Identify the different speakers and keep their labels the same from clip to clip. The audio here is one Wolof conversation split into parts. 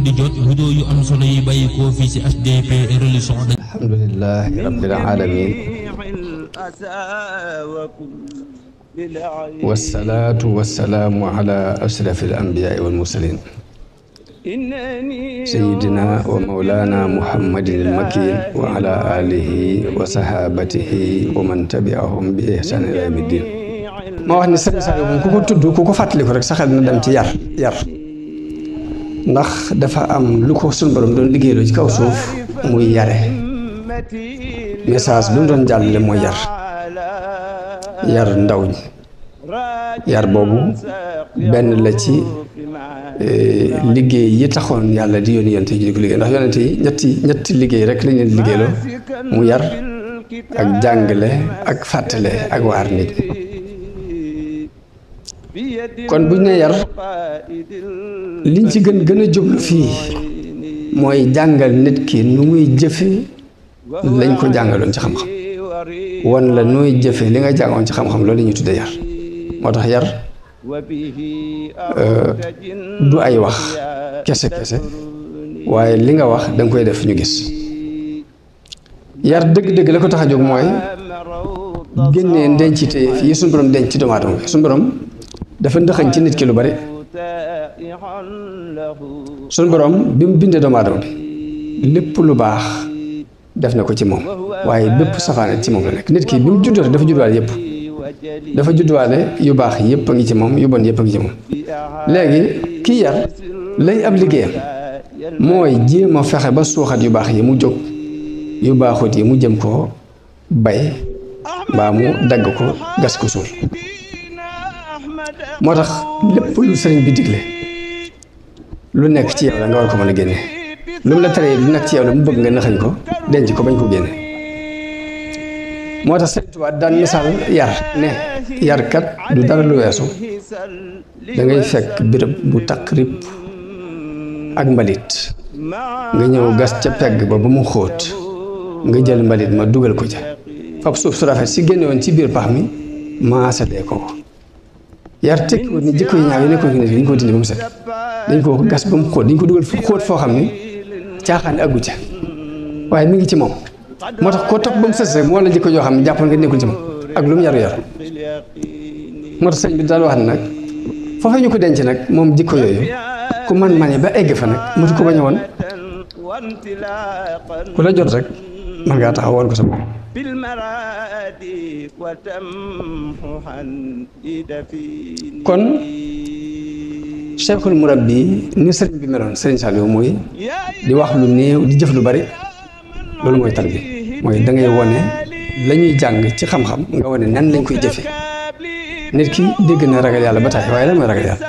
Speaker 1: di jot vidéo yu am solo yi bàyyi ko fii ci HDP religion.
Speaker 2: alhamdulillahi rabbil alamin wassalaatu wassalaamu ala ashrafil anbiyaai wal mursalin sayyidina wa mawlana muhammadin al makin wa ala alihi wa sahabatihi wa man tabi'ahum bi ihsan ila yawmi ddin. ma wax ni sëriñ Saliou moom ku ko tudd ku ko fàttaliku rek sa xel na dem ci yar ndax dafa am lu ko sunu borom doon liggéeyloo ci kaw suuf muy yare message bi mu doon jàllale mooy yar ndaw ñi. yar boobu benn la ci liggéey yi taxoon yàlla di yónni yonent yi di ko liggéey ndax yonent yi ñetti liggéey rek lañ leen liggéeyloo mu yar ak jàngale ak fàttale ak waar nit kon buñ ne yar liñ ci gën a jublu fii mooy jàngal nit ki nu muy jëfe lañ ko jàngaloon ci xam-xam wan la nooy jëfe li nga jàngoon ci xam-xam loolu la ñuy tudde yar moo tax yar du ay wax kese waaye li nga wax danga koy def ñu gis. yar dëgg-dëgg la ko tax a jóg mooy génnee ndencite yi suñu borom denc ci doomu aadama bi suñu borom dafa ndëxañ ci nit ki lu bari. suñu borom bi mu bindee doomu aadama bi lépp lu baax def na ko ci moom waaye bépp safaane ci moom la nekk. nit ki bi mu juddoo dafa juddwaale yëpp dafa juddwaale yu baax yëpp a ngi ci moom yu bon yëpp a ngi ci moom. léegi kii yar lay ab liggéeyam mooy jéem a fexe ba suuxat yu baax yi mu jóg yu baaxut yi mu jëm koo bay mbaa mu dagg ko gas ko suul. moo tax lépp lu sëriñ bi digle lu nekk ci yow la nga war ko mën a génne lu mu la teree lu nekk ci yow la mu bëgg nga naxañ ko denc ko bañ ko génne. moo tax Sëriñ Tuubaa daan misaal yar ne yarkat du dara lu weesu da ngay fekk béréb bu takk rib ak mbalit nga ñëw gas ca pegg ba mu xóot nga jël mbalit ma dugal ko ca fab suuf su rafet si génne woon ci biir pax mi maasalee ko. yar tekkiwut ni jikko yi ñaaw yi nekkoon fi ne dañ ko dindi ba mu set dañ ko gas ba mu xóot dañ ko dugal fu xóot foo xam ni caaxaan aggu ca waaye mi ngi ci moom. moo tax koo topp ba mu sës rek moo la jikko joo xam ne jàppoon nga nekkul ci moom ak lu mu yaru moo tax sëñ bi daal wax ne nag foofee ñu ko denc nag moom jikko yooyu ku man-mane ba egg fa nag mutu ko bañ a woon ku la jot rek man ngaa taxaw woon ko sa bopp. kon cheikhul murabbi ni sëriñ bi meloon sëriñ Saliou mooy di wax lu néew di jëf lu bari. loolu mooy tarbi mooy da ngay wone la ñuy jàng ci xam-xam nga wone nan lañ koy jëfe. nit ki dégg na ragal yàlla ba taay waaye lan mooy ragal yàlla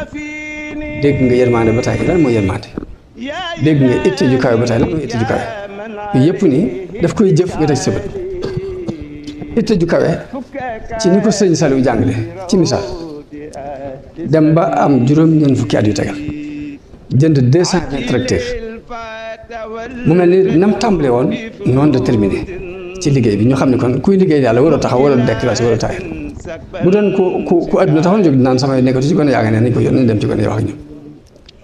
Speaker 2: dégg nga yërmande ba taay lan mooy yërmande dégg nga itte ju kawe ba taay lan mooy itte ju kawe yu yëpp ni daf koy jëf nga teg sa bët. itte ju kawe ci ni ko sëñ Saliou jàngale ci misaal dem ba am juróom-ñeent fukki at yu tegal jënd 220 tracteurs mu mel ni nam tàmbale woon noonu de terminé ci liggéey bi ñu xam ne kon kuy liggéey yàlla waroo taxaw waroo déclassé waroo taayal bu doon ku àdduna taxoon jóg naan samay nekkatu ci gone yaa nga ne nañ ko yor nañ dem ci gone yi wax ak ñoom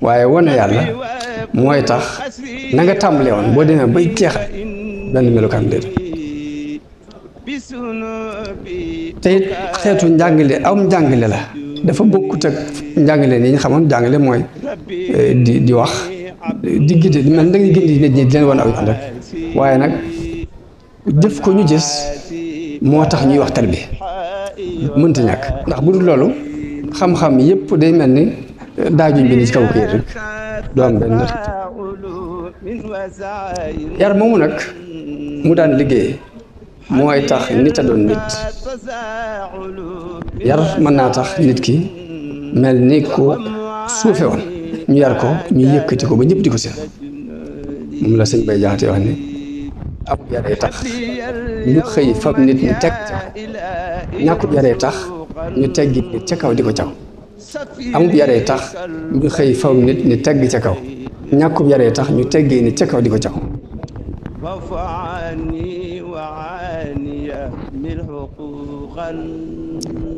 Speaker 2: waaye wane yàlla mooy tax na nga tàmbale woon boo demee bay jeexal benn melokaan déet. te it xeetu njàngale am njàngale la dafa bokkut ak njàngale ni ñu xamoon njàngale mooy di wax di gide di mel da ngay gindi nit ñi di leen wan aw yoon rek waaye nag jëf ko ñu gis moo tax ñuy wax tarbi mënta ñàkk ndax bu dul loolu xam-xam yépp day mel ni daajuñ bi ni ci kaw kër rek doo am benn yar moomu nag mu daan liggéey mooy tax nit a doon nit. yar mën naa tax nit ki mel ni ko suufe woon ñu yar ko ñu yëkkati ko ba ñëpp di ko seen moom la sëñ Bay Jaxate wax ne ab yaree tax ñu xëy fab nit ñi teg ca ñàkkub yaree tax ñu teggi nit ca kaw di ko caw amub yaree tax ñu xëy fab nit ñi tegg ca kaw ñàkkub yaree tax ñu teggee nit ca kaw di ko caw.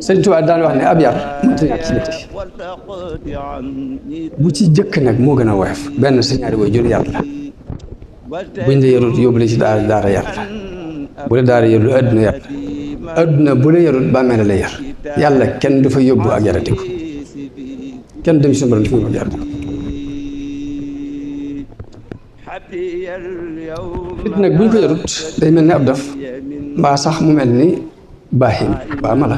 Speaker 2: Sëriñ Tuubaa daan wax ne ab yar mënta ñàkk ci nit bu ci jëkk nag moo gën a woyof benn sa ñaari waajur yar la buñ la yarut yóbbu la ci daara yar la bu la daara yarut adduna yar la adduna bu la yarut bàmmeel la yar yàlla kenn du fa yóbbu ak yaratiku kenn dem ci suñu borom dafa yóbbu ak yaratiku nit nag buñ ko yarut day mel ni ab dof mbaa sax mu mel ni baaxin mbaa mala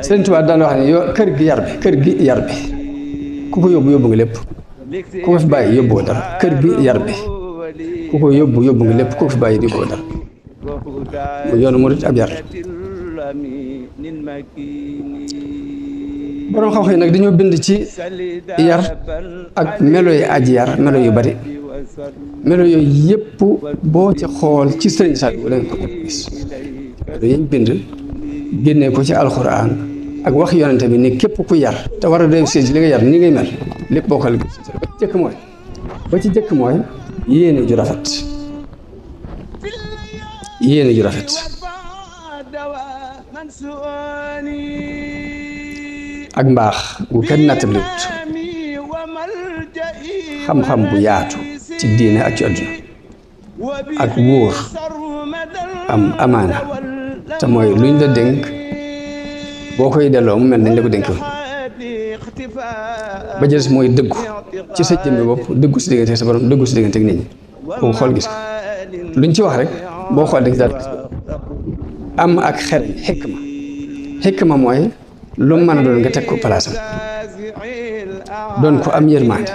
Speaker 2: Sëriñ Tuubaa daan wax ne yoo kër gi yar bi ku ko yóbbu nga lépp ku ko fi bàyyi yóbbuwoo dara kër gi yar bi ku ko yóbbu nga lépp ku ko fi bàyyi yóbbuwoo dara mu yoonu murit ab yar borom xam-xam yi nag dañoo bind ci yar ak melo yi aji yar melo yu bari melo yooyu yëpp boo ci xool ci Sëriñ Saliou leen ko gis dañuy bind génnee ko ci alxuraan ak wax yonente bi ni képp ku yar te war a réussir ci li nga yar ni ngay mel lépp boo ko ba ci jëkk mooy yéene ju rafet ak mbaax bu kenn nattabliwut xam-xam bu yaatu ci diine ak ci àdduna ak wóor am amaana te mooy luñ la dénk boo koy delloo mu mel nañ la ko dénk ba jël mooy dëggu ci sa jëmmi bopp dëggu si diggante sa borom dëggu si diggante ak nit ñi boo xool gis ko luñ ci wax rek boo xool da nga daal gis am ak xel xikma mooy lu mu mën a doon nga teg ko palaasam doon ko am yërmande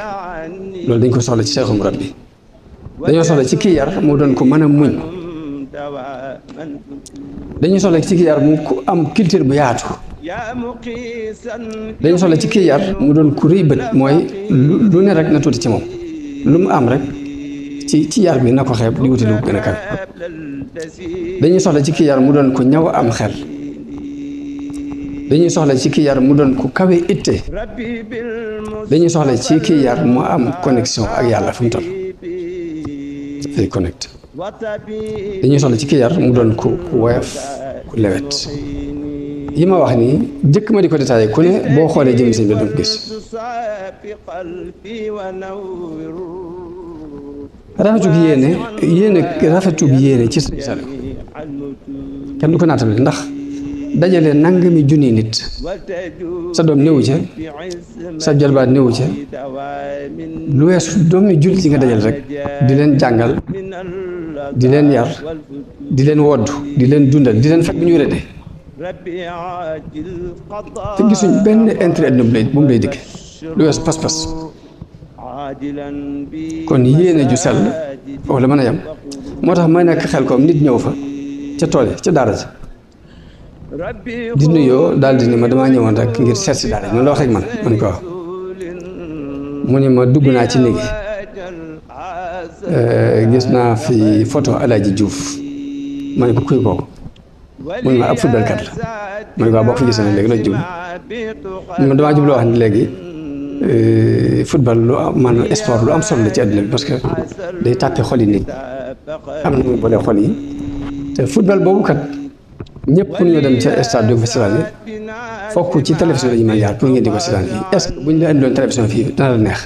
Speaker 2: loolu dañ ko soxla ci Seexul Murabbi dañoo soxla ci kii yar mu doon ko mën a muñ dañuy soxla ci kii yar mu ko am culture bu yaatu dañu soxla ci kii yar mu doon ku rëy bët mooy lu ne rek na tuuti ci moom lu mu am rek ci yar bi na ko xeeb di wuti lu gën a kawe dañuy soxla ci kii yar mu doon ko ñaw am xel dañuy soxla ci kii yar mu doon ko kawe itte dañuy soxla ci kii yar mu am connexion ak yàlla fu mu toll dafay connecté dañuy soxla ci kii yar mu doon ku woyof ku lewet yi ma wax nii jëkk ma di ko détaillé ku ne boo xoolee jëm sëñ bi doon gis rafetug yéene ci Sëñ Saliou kenn du ko naatale ndax dajale nangami junni nit sa doom néewu ca sa jarbaat néewu ca lu weesu doomi jullit yi nga dajal rek di leen jàngal di leen yar di leen wodd di leen dundal di leen fekk bu ñu wéree te gisuñ benn intérêt àdduna bu mu lay dikk lu weesu pas-pas kon yéene ju sell foofu la mën a yem moo tax may nekk xel koom nit ñëw fa ca tool yi ca daara ji di nuyoo daal di ni ma damaa ñëwoon rek ngir seet si daara ji noonu la waxee ak man ko wax mu ni ma dugg naa ci néegi gis naa fi photo Alaaji Diouf ma ne ko kuy kooku mu ne ma ab football kat la ma ne ko boo ko fi gisee léegi la jublu man damaa jubloo wax ni léegi football lu am maanaam sport lu am solo la ci àdduna bi parce que day tàppe xol yi nit am na muy boole xol yi te football boobu kat ñëpp pour ñu dem ca stade du festival yi fokk ci télévision la ñu mën a jaar pour ngeen di ko seetaan fii est-ce que bu ñu la indiloon télévision fii dana la neex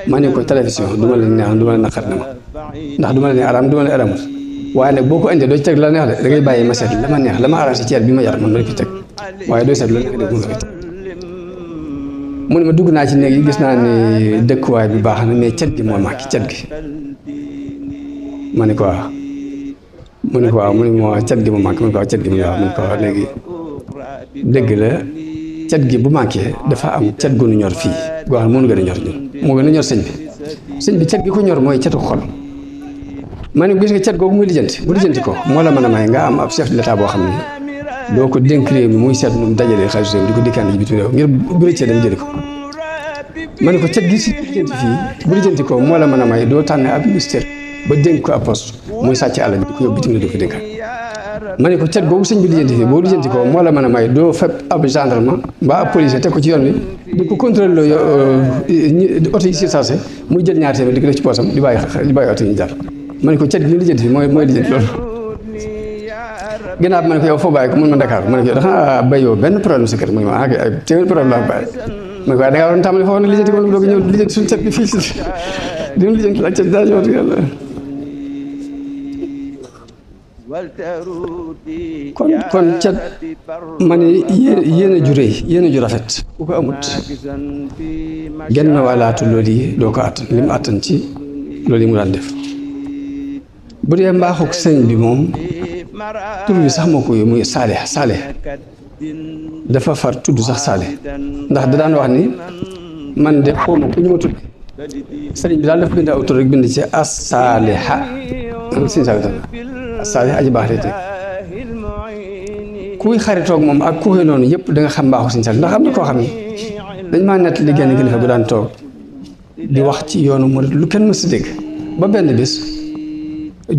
Speaker 2: ma ne ko télévision du ma la neex du ma la naqar na ma ndax du ma la ne araam du ma la aramul waaye nag boo ko indee doo ci teg la neex de da ngay bàyyi ma seet la ma neex la ma arrangé ci bi ma yar man ma fi teg waaye doo seet la neex dégg mu nga fi teg mu ne ma dugg naa ci néeg yi gis naa ni dëkkuwaay bi baax na mais cet gi moo manqué cet gi ma ne ko waaw mu ne ko waaw mu ne ma cet gi moo manqué mu ne ko waaw cet gi mu ne waaw mu ne ko waaw léegi dëgg la cet gi bu manqué dafa am cet gu nu ñor fii goo xam ne mënu gën a ñor ñun moo gën a ñor sëñ bi cet gi ko ñor mooy cetu xol ma ne gis nga cet googu muy lijjanti bu lijjanti ko moo la mën a may nga am ab chef de l'état boo xam ne doo ko dénk réew mi muy seet nu mu dajalee xaalis réew mi di ko dikkaane ci bitim réew ngir bu rëccee dem jëli ko ma ne ko cet gi si lijjanti fii bu lijjanti ko moo la mën a may doo tànn ab ministère ba dénk ko ab poste muy sàcc àll bi di ko yóbbu bitim réew di ko dénkaan ma ne ko cet googu sëñ bi lijjanti fii boo lijjanti ko moo la mën a may doo fekk ab gendarme mbaa ab policier teg ko ci yoon wi di ko contrôler loo oto yi si sarse muy jël ñaar téeméer di ko def ci poosam di bàyyi oto yi ñu jaar ma ne ko cet gi lijjanti fii mooy lijjanti loolu ginnaaw bi ma ne ko yow foo bàyyi ko mun ma Dakar ma ne ko yow dafa béyoo benn problème sa kër mu ne ma ay téeméer problème laa bàyyi ma ne ko waaye da ngaa waroon tàmbali foofu nag lijjanti ko doog a ñëw lijjanti suñu set bi fii si dina lijjanti laaj daa ñëw yàlla kon ca ma ne yéene ju rëy yéene ju rafet ku ko amut genn wàllaatu loolu yi doo ko attan li mu attan ci loolu yi mu daan def bu dee mbaaxuk sëñ bi moom tur bi sax moo ko muy saalih dafa far tudd sax saalih ndax da daan wax ni man de xawma ku ñu ma tudd sëriñ bi daal dafa bind aw tur rek bind ci as-saaliha sëñ as-saalih aji baax lay teg kuy xaritoog moom ak ku noonu yëpp da nga xam mbaaxu sëñ Saliou ndax am na koo xam ne dañ maa nett li genn kilifa gu daan toog di wax ci yoonu murid lu kenn mës a dégg ba benn bis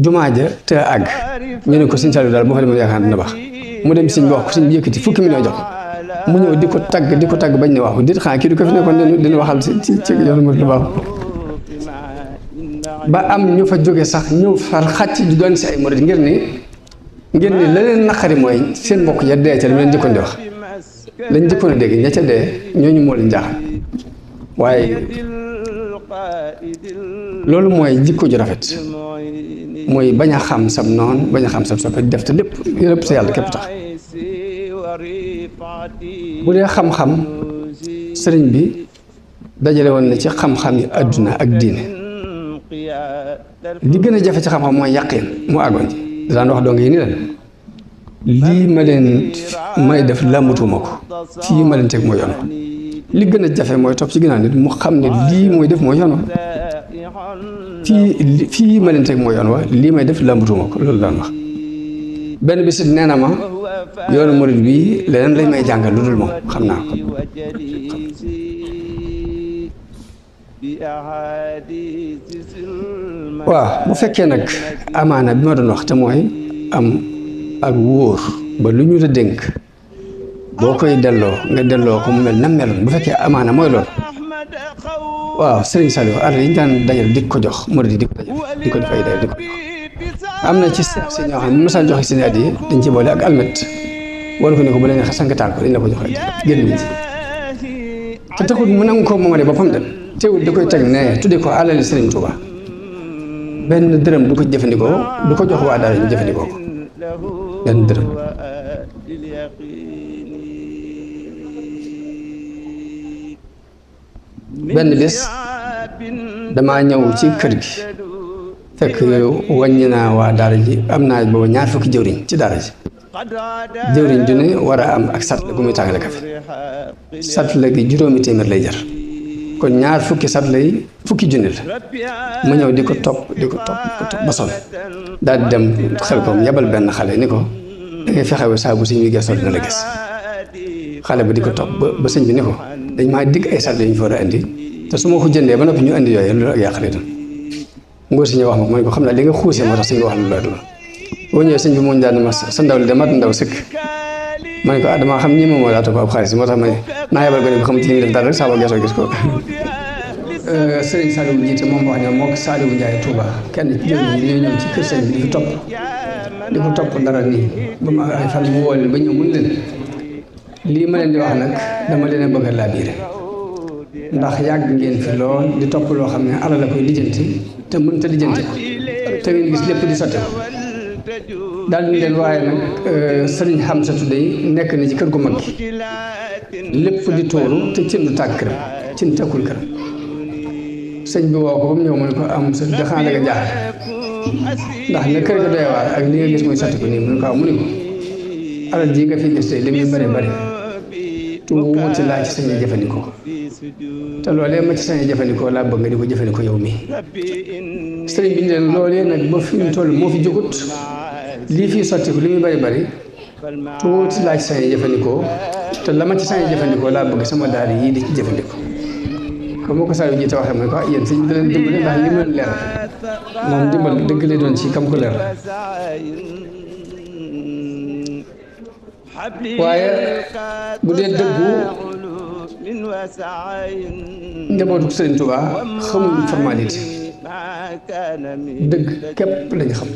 Speaker 2: jumaa ja te àgg ñu ne ko sëñ Saliou daal boo fa demee yaakaar dina baax mu dem sëñ bi wax ko sëñ bi yëkkati fukki million jox mu ñëw di ko tagg bañ ne wax ko dit xanaa kii du ko fi nekkoon dina waxal ci yoonu murid lu baax ba am ñu fa jóge sax ñëw far xàcc di doon si ay murid ngir ni la leen naqari mooy seen mbokk ya dee ca li leen jëkkoon di wax lañ jëkkoon a dégg ña ca dee ñooñu moo leen jaaxal waaye loolu mooy jikko ju rafet mooy bañ a xam sam noonu bañ a xam sam soppe def te lépp sa yàlla képp tax bu dee xam-xam sëriñ bi dajale woon na ci xam-xam yi àdduna ak diine li gën a jafe ci xam-xam mooy yàqin mu àggoon ci daan wax dong yi ni leen lii ma leen may def làmbutuma ko fii ma leen teg mooy yoon li gën a jafe mooy topp ci ginnaaw nit mu xam ne lii mooy def mooy yoon wa fii ma leen teg mooy yoon wa lii may def làmbutuma ko loolu daan wax benn bisit nee na ma yoonu murid bii leneen lañ may jàngal lu dul moom xam naa ko waaw bu fekkee nag amaana bi ma doon wax te mooy am ak wóor ba lu ñu la dénk boo koy delloo nga delloo ko mu mel na meloon bu fekkee amaana mooy loolu waaw Serigne Saliou at yi ñu daan dajal di ko jox murid yi di ko dajal di ko def ay day di ko jox am na ci seex si ñoo xam ne mosaan joxe seen at yi dañ ci boole ak almet wala ko ne ko bu leen sank taal ko dañ la ko jox génn ñi te taxul mu nangu ko moomale boppam dem teewul da koy teg ne tudde ko alali Serigne Touba benn dërëm du ko jëfandikoo du ko jox waa daara ñu jëfandikoo ko benn dërëm benn bés damaa ñëw ci kër gi fekk wàññi naa waa daara ji am naa booba 2 fukki jëwriñ ci daara ji jëwriñ ju ne war a am ak satla gu muy tàngale kafe satla gi 5 téeméer lay jar kon 2 fukki satla yi fukki junni la mu ñëw di ko topp ba sonn daal di dem xel koom yabal benn xale ni ko da ngay fexe ba saa bu sëñ bi gëstoo dina la gis xale ba di ko topp ba sëñ bi ni ko dañ maa digg ay satla yu ñu fa war a indi te su ma ko jëndee ba noppi ñu indi yooyu loolu ak yàqale itam ngóor si ñu wax ma ne ko xam naa li nga xuusee moo tax sëñ bi wax na loolu boo ñëwee sëñ bi moo ñu daan ma sa ndaw li de mat ndaw sëkk ma ne ko damaa xam ñi moom moo daa topp ab xaalis moo tax ma ne naa yebal ko ne ko xam ci li ñuy def dara rek saa boo geesoo gis ko Serigne Saliou jiite moom wax ne moo ko Saliou Ndiaye Touba kenn ci jëw ñi ñoo ñëw ci kër sëñ bi di ko topp dara nii ba ma ay fan mu woo leen ba ñëw mun leen lii ma leen di wax nag dama leen a bëgg a laabiire ndax yàgg ngeen fi lool di topp loo xam ne alal la koy lijjanti te mënta lijjanti ko te ngeen gis lépp di sotte ko daal di leen waaye nag sëriñ Xamsatu day nekk na ci kër gu mag gi lépp di tuuru te cin du tàkk këram cin takkul këram sëñ bi woo ko ba mu ñëw mu ne ko am sa daxaa da nga jaaxle ndax ne kër ga doy waar ak li nga gis muy sotti ko nii mu ne ko mu ne ko alal ji nga fi gis tey li muy bëri bëri tuuti laa ci sañuy jëfandikoo te loolee ma ci sañuy jëfandikoo laa bëgg nga di ko jëfandikoo yow mi sëriñ bi ñu leen loolee nag ba fi mu toll moo fi jógut lii fii sotti ko li muy bëri bëri tuuti laa ci sañuy jëfandikoo te la ma ci sañuy jëfandikoo laa bëgg sama daal yii di ci jëfandikoo comme moo ko saa yu jiite waxee mooy ko yéen sëñ bi da leen dimbale ndax li mu leen leeral moom dimbal dëgg lay doon ci kam ko leeral waaye bu dee dëggu njabootu Sëriñ Tuubaa xamuñ formalité dëgg képp lañ xam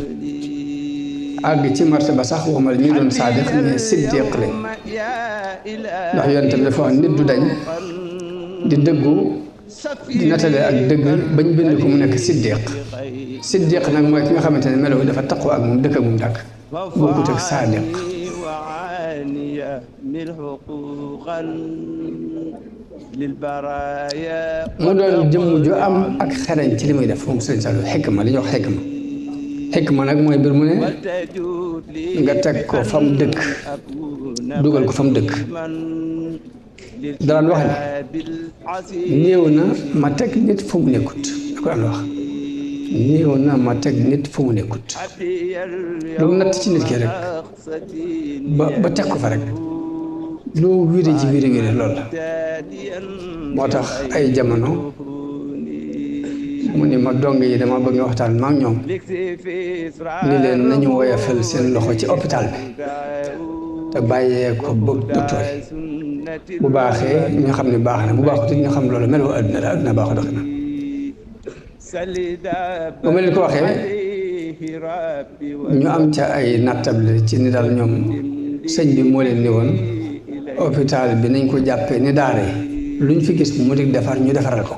Speaker 2: àgg ci martaba sax waxuma la ñu doon saadiq mais siddiq lañ ndax yonent bi dafa wax nit du dañ di dëggu di natale ak dëgg bañ bind ko mu nekk siddiq nag mooy ki nga xamante ne melo dafa taqoo ak moom dëkk ak moom dàkk bokkut ak saadiq mu doon jëmm ju am ak xereñ ci li muy def moom Sëriñ Saliou xikma li ñuy wax xikma nag mooy mbir mu ne nga teg ko fa mu dëkk dugal ko fa mu dëkk daan wax ne néew na ma teg nit fu mu nekkut da ko daan wax néew na ma teg nit fu mu nekkut lu mu natt ci nit ki rek ba teg ko fa rek loo wéré ci wéré loolu la moo tax ay jamono mu ni ma dong yi dama bëgg nga waxtaan ma ak ñoom ni leen nañu woyofal seen loxo ci hôpital bi te bàyyee ko bëgg docteur yi bu baaxee ñu xam ne baax na bu baaxut ñu xam loolu melu àdduna la àdduna baaxut dox na bu ma leen ko waxee ñu am ca ay nattable ci ni daal ñoom sëñ bi moo leen ni woon hôpital bi nañ ko jàppee ni daara yi luñ fi gis mu di defar ñu defaral ko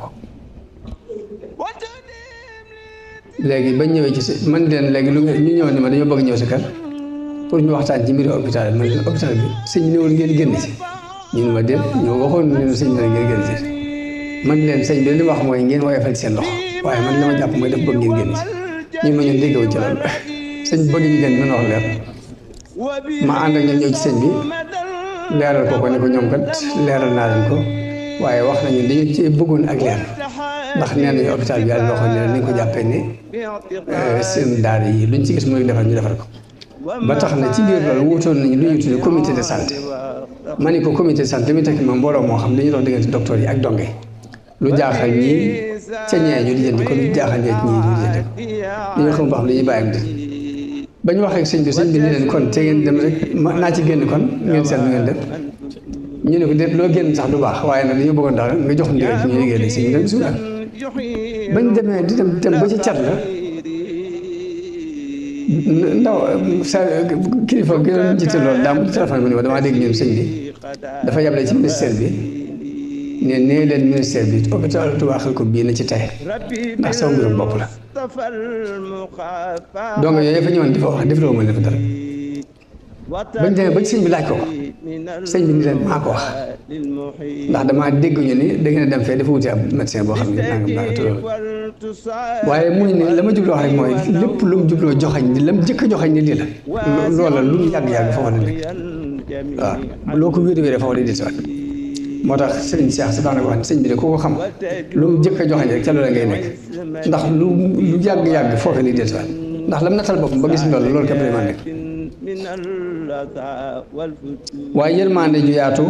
Speaker 2: léegi bañ ñëwee ci man leen léegi lu ñu ñëw ni ma dañoo bëgg ñëw si kër pour ñu waxtaan ci mbiri hôpital bi man leen hôpital bi sëñ bi néewul ngeen génn ci ñu ne ma déet ñoo waxoon ne sëñ bi ngeen génn ci man leen sëñ bi li wax mooy ngeen woyofal seen loxo waaye man li ma jàpp mooy def bëgg ngeen génn ci ñu ma ñun déggoo ci loolu sëñ bi bëgg ñu génn mën wax leer ma ànd ak ñoom ñëw ci sëñ bi leeral ko ne ko ñoom kat leeral naa leen ko waaye wax nañu dañu ci bëggoon ak leer ndax nee nañu hôpital bi yàlla loxo ne nañ ko jàppee ne seen daara yi luñ ci gis muy defar ñu defar ko ba tax na ci biir loolu wutoon nañu lu ñuy tuddee comité de santé ma ni ko comité de santé li muy tekki moom mbooloo moo xam dañuy dox diggante docteur yi ak donge lu jaaxal ñii ca ñee ñu lijjanti ko lu jaaxal ñee ñii ñu lijjanti ko dañoo xam ba xam li ñuy bàyyam de ba ñu waxee ak sëñ bi ni leen kon te ngeen dem rek naa ci génn kon ngeen seet lu ngeen def ñu ne ko déet loo génn sax du baax waaye nag dañoo bëggoon daal nga jox ndigal ci ñu liggéey léegi sëñ bi dem suudaal bañ demee di dem ba ci cat la ndaw sa kilifa gi doon jiite loolu daa mu téléphone bi ni ma damaa dégg ñun sëñ bi dafa yable ci ministère bi ne nee leen ministère bi hôpital Touba Xelkom bii na ci tey ndax sama mbirum bopp la donc yooyu fa ñëwoon di fa wax defloo ma leen fa dara bañ demee ba ci sëñ bi laaj ko sëñ bi ni leen maa ko wax ndax damaa dégg ñu ni da ngeen a dem fee dafa wuti ab médecin boo xam ne nangam tulool waaye mu ne la ma jubloo wax rek mooy lépp lu mu jubloo joxañ ni la mu jëkk a joxañ ni lii la loola lu mu yàgg-yàgg fa war a nekk waaw loo ko wér-wér fa war a di siwaat moo tax sëriñ Cheikh si daanaka wax ne sëñ bi de ku ko xam lu mu jëkk a joxañ rek ca loola ngay nekk ndax lu yàgg-yàgg foofe lay del siwaat ndax lam nattal boppam ba gis loolu képp lay mën nekk waaye yërmande ju yaatu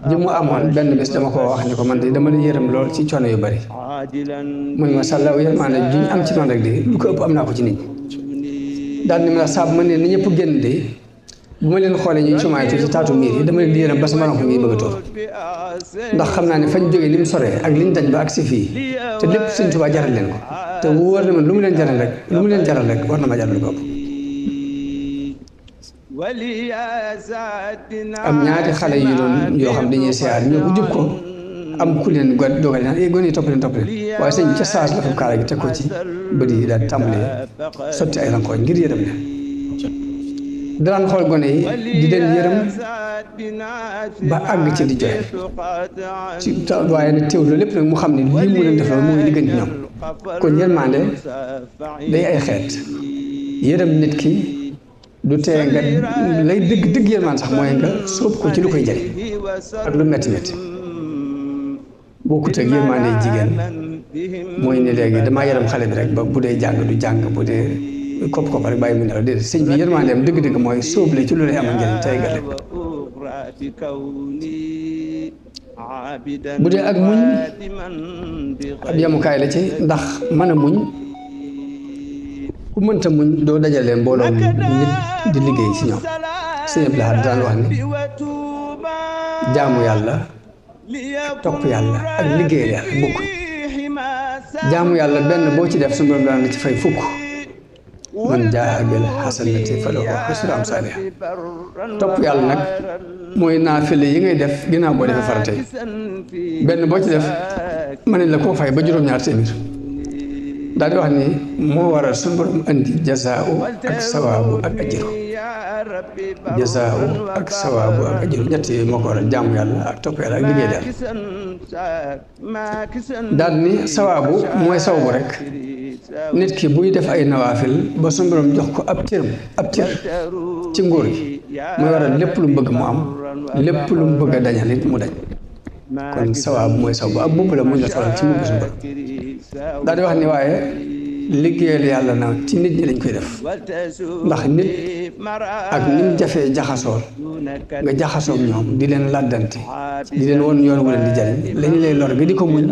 Speaker 2: ji mu amoon benn bés dama ko wax ni ko man de dama la yërëm lool ci coono yu bari mu ne ma sàllaaw yërmande ju ñu am ci man rek de lu ko ëpp am naa ko ci nit ñi daal ni ma saab ma ne na ñëpp génn de bu ma leen xoolee ñuy cumaay ci taatu miir yi dama leen di yërëm ba sama ronk ngi bëgg a tóor ndax xam naa ne fañ jógee li mu soree ak liñ dañ ba ak si fii te lépp Sëñ Tuubaa jaral leen ko te wóor na man lu mu leen jaral rek war na ma jaral ko ëpp am ñaari xale yu doon yoo xam dañuy siyaar ñoo ko jub ko am ku leen dogal naan gone yi topp leen waaye sëñ bi ca saas la fa kaala gi teg ko ci bët yi daal tàmbalee sotti ay rankooñ ngir yërëm leen daan xool gone yi di leen yërëm ba àgg ci di joxe ci waaye nag teew loolu lépp nag mu xam ne lii mu leen def loolu mooy li gën ci ñoom kon yërmande day ay xeet yërëm nit ki du tee nga lay dëgg yërmande sax mooy nga sóob ko ci lu koy jëriñ ak lu metti metti bokkut ak yërmande jigéen mooy ne léegi damaa yërëm xale bi rek ba bu dee jàng du jàng bu dee kopp rek bàyyi mu ne la déedéet sëñ bi yërmandeem dëgg-dëgg mooy sóoble ci lu lay amal njëriñ tey gale bu dee ak muñ ab yamukaay la ci ndax mën a muñ ku mënta muñ doo dajale mbooloo nit di liggéey ci ñoom sëñ Abdou Lahad daan wax ni jaamu yàlla topp yàlla ak liggéeyal yàlla bokk jaamu yàlla benn boo ci def suñu borom daan la ci fay fukk man jaa bil hasanati falahu ashru amsaaliha topp yàlla nag mooy naafile yi ngay def ginnaaw boo defee farata yi benn boo ci def mën nañ la koo fay ba juróom-ñaar téeméer daal di wax ni moo waral suñu borom andi jazaa'u ak sawaabu ak ajru jazaa'u ak sawaabu ak ajru ñett yooyu moo ko waral jaamu yàlla ak topp yàlla ak liggéey daal ni sawaabu mooy sawabu rek nit ki buy def ay nawaafil ba suñu borom jox ko ab cër ci nguur gi mooy waral lépp lu mu bëgg mu am lépp lu mu bëgg a dañal it mu dañ kon sawaabu mooy sawabu ab mbubb la muñ la solal ci mbubb suñu borom daal di wax ni waaye liggéeyal yàlla na ci nit ñi lañ koy def ndax nit ak ni mu jafee jaxasool nga jaxasoog ñoom di leen làddante di leen won yoon wu leen di jariñ lañu lay lor gi di ko muñ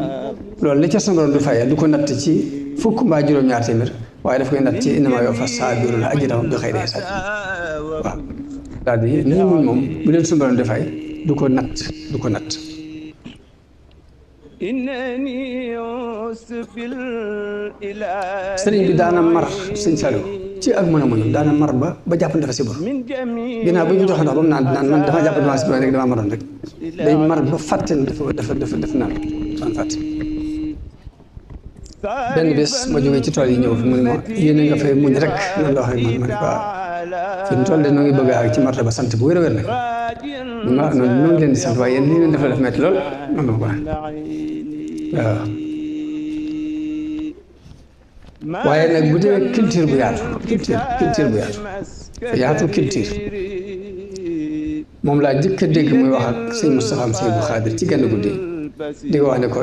Speaker 2: loolu li ca suñu borom du fayee du ko natt ci fukk mbaa juróom-ñaar téeméer waaye daf koy natt ci innamaa yuwaffa saabiruuna ajrahum bi xayri hisaab waaw daal di li ñu muñ moom bu leen suñu borom di fay du ko natt sëriñ bi daana mar sëñ Saliou ci ak mën a muñu daana mar ba jàpp dafa sibur ginnaaw bu ñu joxe ndox ba mu naan man dafa jàpp damaa sibur rek damaa maroon rek day mar ba fàtte ne dafa naan fan fàtte benn bés ma jógee ci tool yi ñëw fi mu ne ma yéene nga fay muñ rek noonu la wax rek ma ne ko fi mu toll de noo ngi bëgg ak ci marta ba sant bu wér a wér nag ma noonu noo ngi leen di sant waaye yéen lii leen def metti lool noonu la ko waaw waaye nag bu dee culture bu yaatu culture moom laa jëkk a dégg muy wax ak sëñ Moustapha Sy bu Xaadir ci genn guddi di ko wax ne ko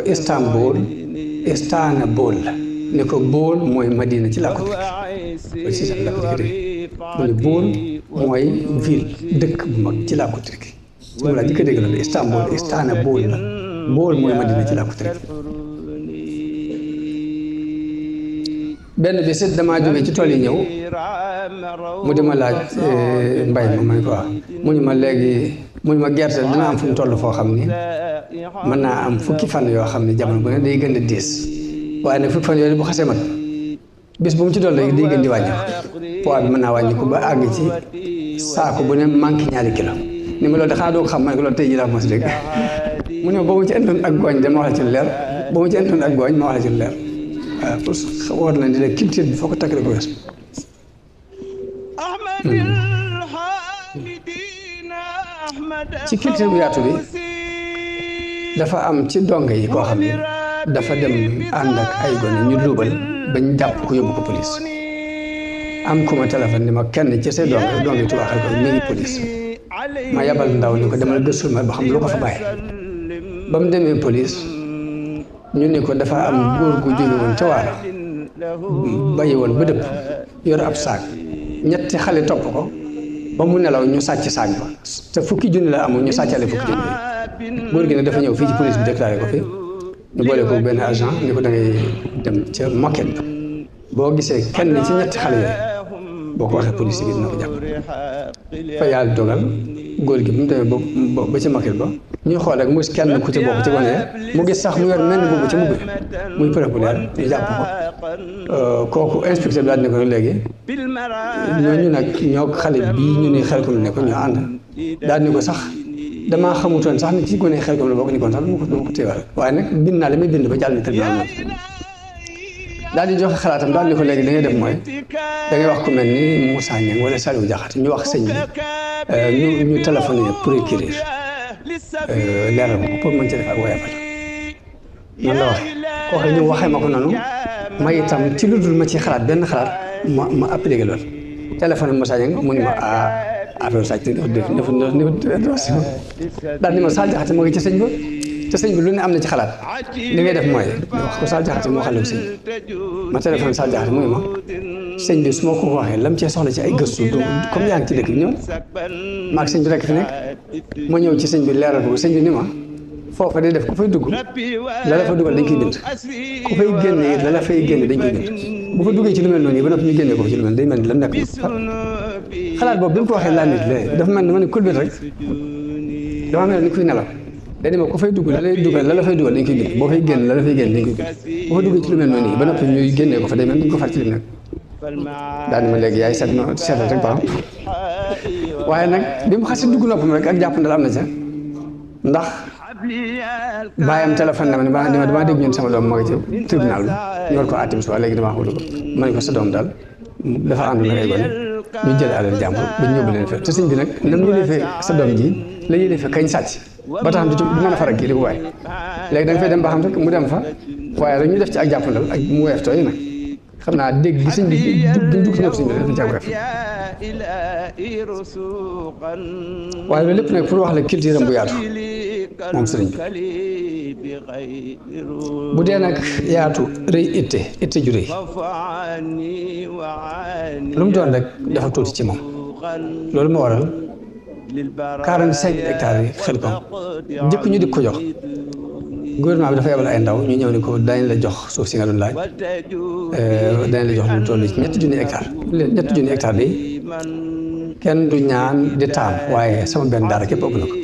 Speaker 2: Istanbul la ne ko bool mooy Madina ci làkku turki loolu si sax làkku turki mu ne bool mooy ville dëkk bu mag ci làkku turki moom laa jëkk a dégg loolu Istanbul la bool mooy Madina ci làkku turki benn bi sit damaa jógee ci tool yi ñëw mu di ma laaj mbay ma ne ko waaw mu ñu ma léegi mu ñu ma gerte dina am fu mu toll foo xam ni mën naa am fukki fan yoo xam ne jamono bu ne day gën a diis waaye nag fukki fan yooyu bu xasee mat bis bu mu ci doon léegi day gën di wàññi poids bi mën naa wàññi ko ba àgg ci saako bu ne manqué ñaari kilo ni ma loolu daxanaa doo ko xam ma ne ko loolu tey jii laa mos dégg mu ne ba mu ci indoon ak gooñ de ma wax la ci lu leer ba mu ci indoon ak gooñ ma wax la ci lu leer waaw pour war na di la culture bi foo ko takk ko wees ci culture bu yaatu bi dafa am ci donga yi koo xam ne dafa dem ànd ak ay gone ñu luubal bañ jàpp ko yóbbu ko police am ku ma téléphone ni ma kenn ci say donga yi tubaaxal ko mi ngi police ma yabal ndaw ni ko demal gëstul ma ba xam lu ko fa bàyyi ba mu demee police ñu ne ko dafa am góor gu jóge woon ca waalo bàyyi woon ba dëpp yor ab saak ñetti xale topp ko ba mu nelaw ñu sàcc saak ba te fukki junni la amul ñu sàccale fukki junni yi góor gi nag dafa ñëw fii ci police bi déclaré ko fi ñu boole ko benn agent ni ko da ngay dem ca moquette ba boo gisee kenn ci ñetti xale yooyu boo ko waxee police bi dina ko jàpp fa yàlla dogal góor gi bu mu demee ba ci moquette ba ñuy xool rek mu kenn ku ci bokk ci gone mu gis sax mu yor mel ni boobu ci mugg muy populaire ñu jàpp ko kooku inspecteur bi daal ne ko léegi ñooñu nag ñoo xale bii ñu ne xel ko ne ko ñoo ànd daal ni ko sax damaa xamutoon sax ni ci gone xel ko la bokk ni kon sax dama ko téewal waaye nag bind naa li may bind ba jàll ni tribunal moom daal di joxe xalaatam daal ni ko léegi da ngay def mooy da ngay wax ku mel ni Moussa Niang wala Saliou Diakhaté ñu wax sëñ bi ñu téléphoné procureur leeral ko pour mën ci def ak woyafal noonu la waxee kooku ñu waxee ma ko noonu ma itam ci lu dul ma ci xalaat benn xalaat ma appliqué loolu téléphone Moussa Niang mu ni ma affaire sàcc daal ni ma Saliou Diakhaté moo ngi ci sëñ ba te sëñ bi lu ne am na ci xalaat li ngay def mooy wax ko Saliou Diakhaté moo xale sëñ ma téléphone Saliou Diakhaté mu ne ma sëñ bi su ma ko waxee lam cee soxla ci ay gëstu du comme yaa ngi ci dëkk bi ñëw maag sëñ bi rekk fi nekk ma ñëw ci sëñ bi leeral ko sëñ bi ni ma foofa day def ku fay dugg la la fa dugal dañ koy bind ku fay génne it la la fay génne dañ koy bind bu fa duggee ci lu mel noonu yi ba noppi ñu génnee ko ci lu mel day mel ni la nekk xalaat boobu bi mu ko waxee laa nit léegi dafa mel ni ma ne kulbit rek dama mel ni kuy nelaw day dem ko fay dugg la lay dugal la fay dugal dañ koy bind boo fay génn la fay génn dañ koy bind boo fa duggee ci lu mel noonu ba noppi ñuy génnee ko fa day mel duñ ko far ci lim nag daal ma léegi yaay seetal rek ba waaye nag bi mu xasee dugg noppam rek ak jàpp ndal am na ca ndax bàyyam téléphone na ma ne damaa dégg ñun sama doom ma nga ci tribunal bi ñu war ko àtte bi suba léegi damaa xamul ko ma ne ko sa doom daal dafa ànd nag ay gone ñu jël alal jàmbur ba ñu yóbbu leen fe te sëñ bi nag nam yëlee sa doom ji la yëlee fe kañ sàcc ba tax du mën a faral kii di ko waaye léegi da nga fay dem ba xam rek mu dem fa waaye rek ñu def ci ak jàppandal ak mu weef tooy nag xam naa dégg gi sëñ bi dugg si ñëpp sëñ bi dafa ci ak weef waaye loolu lépp nag pour wax la culture am bu yaatu moom sëriñ bi bu dee nag yaatu rëy itte ju rëy lu mu doon rek dafa tuuti ci moom loolu moo waral 45 hectares yi xel ko njëkk ñu di ko jox gouvernement bi dafa yebal ay ndaw ñu ñëw ni ko dañ la jox suuf si nga doon laaj dañ la jox lu toll ci 3 junni hectares 3 junni hectares bi kenn du ñaan di taam waaye sama benn daara képp ëpp na ko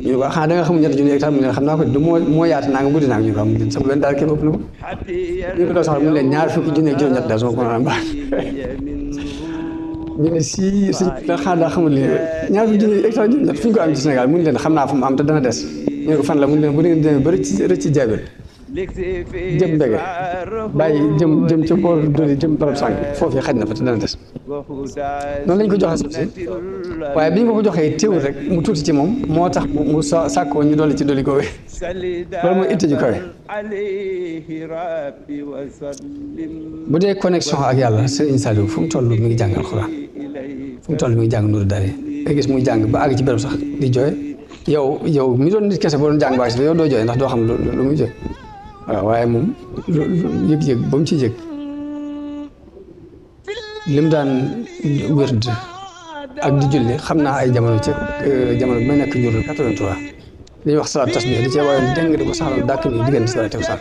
Speaker 2: ñu ko xanaa da nga xamul 3 junni hectares mu ne xam naa ko du moo yaatu naa nga guddi naa ñu ko am sama benn daara képp ëpp na ko ñu ko doon soxla mu leen 2 fukki junni ak juróom-ñett daal sama ko mën a baax ñu ne si suñ xanaa daa xamul ne 2 fukki junni hectares juróom-ñett fu ñu ko am ci Sénégal mu ne leen xam naa fu mu am te dana des ñu ko fan la mu ne leen bu ngeen demee ba rëcc ci jaabel jëm mbége bàyyi jëm ca boor doli jëm barab sàng foofu xaj na fa te dana des noonu lañ ko joxee suuf si waaye bi ñu ko joxee teewul rek mu tuuti ci moom moo tax mu sàkkoo ñu dolli ci dolli ko loolu mooy itte ju kawe bu dee connexion ak yàlla Serigne Saliou fu mu toll mi ngi jàng alxuraan fu mu toll mi ngi jàng Nuuru Daari nga gis muy jàng ba àgg ci béréb sax di jooy yow mi doon nit kese boo doon jàng ba àgg si yow doo jooy ndax doo xam lu muy jooy waaw waaye moom yëg-yëg ba mu ci yëg lim daan wérd ak di julli xam naa ay jamono bi may nekk njur 83 li ñuy wax salaat tasbih di cee waaye dégg nga di ko saxal dàkk ni diggante si tew sax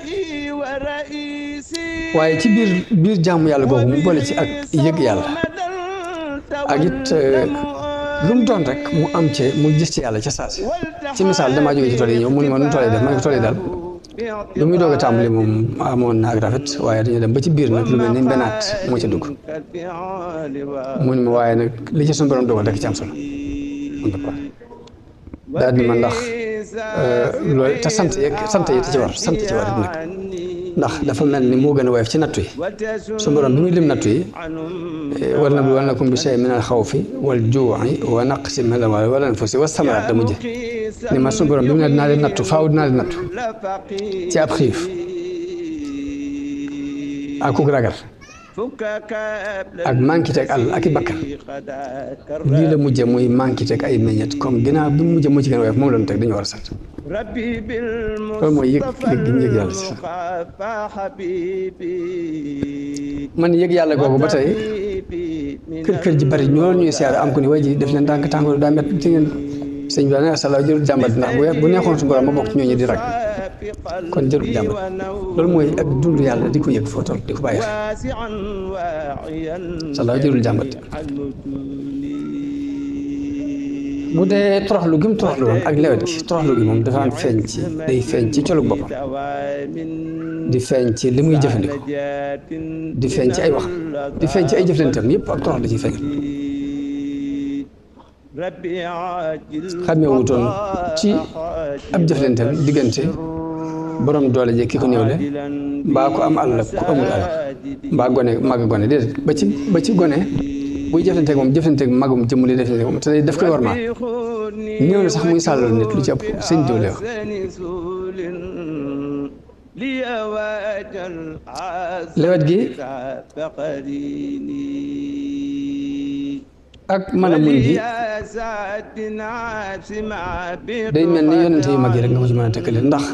Speaker 2: waaye ci biir jàmm yàlla googu mu boole ci ak yëg yàlla ak it lu mu doon rek mu am ci mu gis ci yàlla ca saasi ci misaal damaa jógee ci tool yi ñëw mu ne ma nu tool yi def ma ne ko tool yi daal lu muy doog a tàmbali moom amoon na ak rafet waaye dañoo dem ba ci biir nag lu mel ni mbenaat moo ca dugg mu ne ma waaye nag li ci suñu borom dogal rek ci am solo daal di ma ndax loolu te sant yi ci war nag ndax dafa mel ni moo gën a woyof ci nattu yi suñu borom bi muy lim nattu yi wal nabluwannakum bi shay'in min al-khawfi wal juu'i wa naqsin min al-amwali wal anfusi was samaraat da mujj ni ma suñu borom bi mu ne dinaa leen nattu faaw dinaa leen nattu ci ab xiif ak ku ragal ak manquité ak àll ak i bakkan lii la mujjee muy manquité ak ay meññet comme ginnaaw bi mu mujjee moo ci gën a woyof moom la ñu teg dañu war a sant loolu mooy yëg gi ñu yëg yàlla ci sax man yëg yàlla googu ba tey kër ji bari ñoo ñuy siyaare am ko ni way ji def leen ndànk tàngoor daa met ci ngeen sëñ bi daal sala jërul jàmbat ndax bu neexoon su borom ma bokk ci ñooñu di rag kon jërul jàmbat loolu mooy ak dund yàlla di ko yëg foo toll di ko bàyyi sala jërul jàmbat bu dee toroxlu gi mu toroxlu woon ak lewet gi toroxlu gi moom dafa am day feeñ ci colug boppam di feeñ ci li muy jëfandikoo di feeñ ci ay wax di feeñ ci ay jëflanteem yëpp ak torox la ciy feeñal xamee wutoon ci ab jëflanteem diggante borom doole je ki ko néewle mbaa ko am àll ku amul àll mbaa gone mag gone déedéet ba ci gone buy jëflanteeg moom jëflanteeg magum jëmm li jëflanteeg moom te daf koy war maa ñëw na sax muy sàllal nit lu ci ëpp sëñ diw leew lewet gi ak mën a muñ gi day mel ni yonente yu mag yi rek nga ko ci mën a tëkkale ndax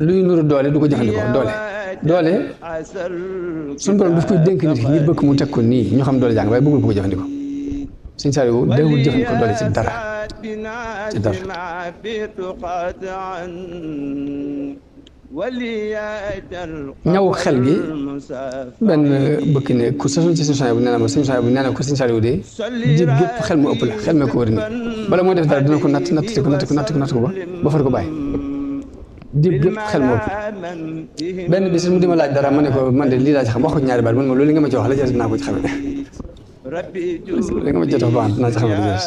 Speaker 2: luy nuru doole du ko jëfandikoo doole suñu borom daf koy dénk nit ki ngir bëgg mu teg ko nii ñu xam doole jàng waaye bëggul ko jëfandikoo Sëñ Saliou déewul jëfandikoo doole ci dara ñaw xel gi benn bëkk ne ku sasul ci sëñ bu nee na ma sëñ bu nee na ko sëñ Saliou de jéeg gépp xel mu ëpp la xel mee ko wër ni bala moo def dara dina ko natt ko ba far ko bàyyi jéeg gépp xel mu ëpp benn bis mu di ma laaj dara ma ne ko man de lii laa ci xam wax ko ñaari baat man ma loolu nga ma ci wax la jël dinaa ko ci xamee li nga ma jot a baax dinaa ci xamee la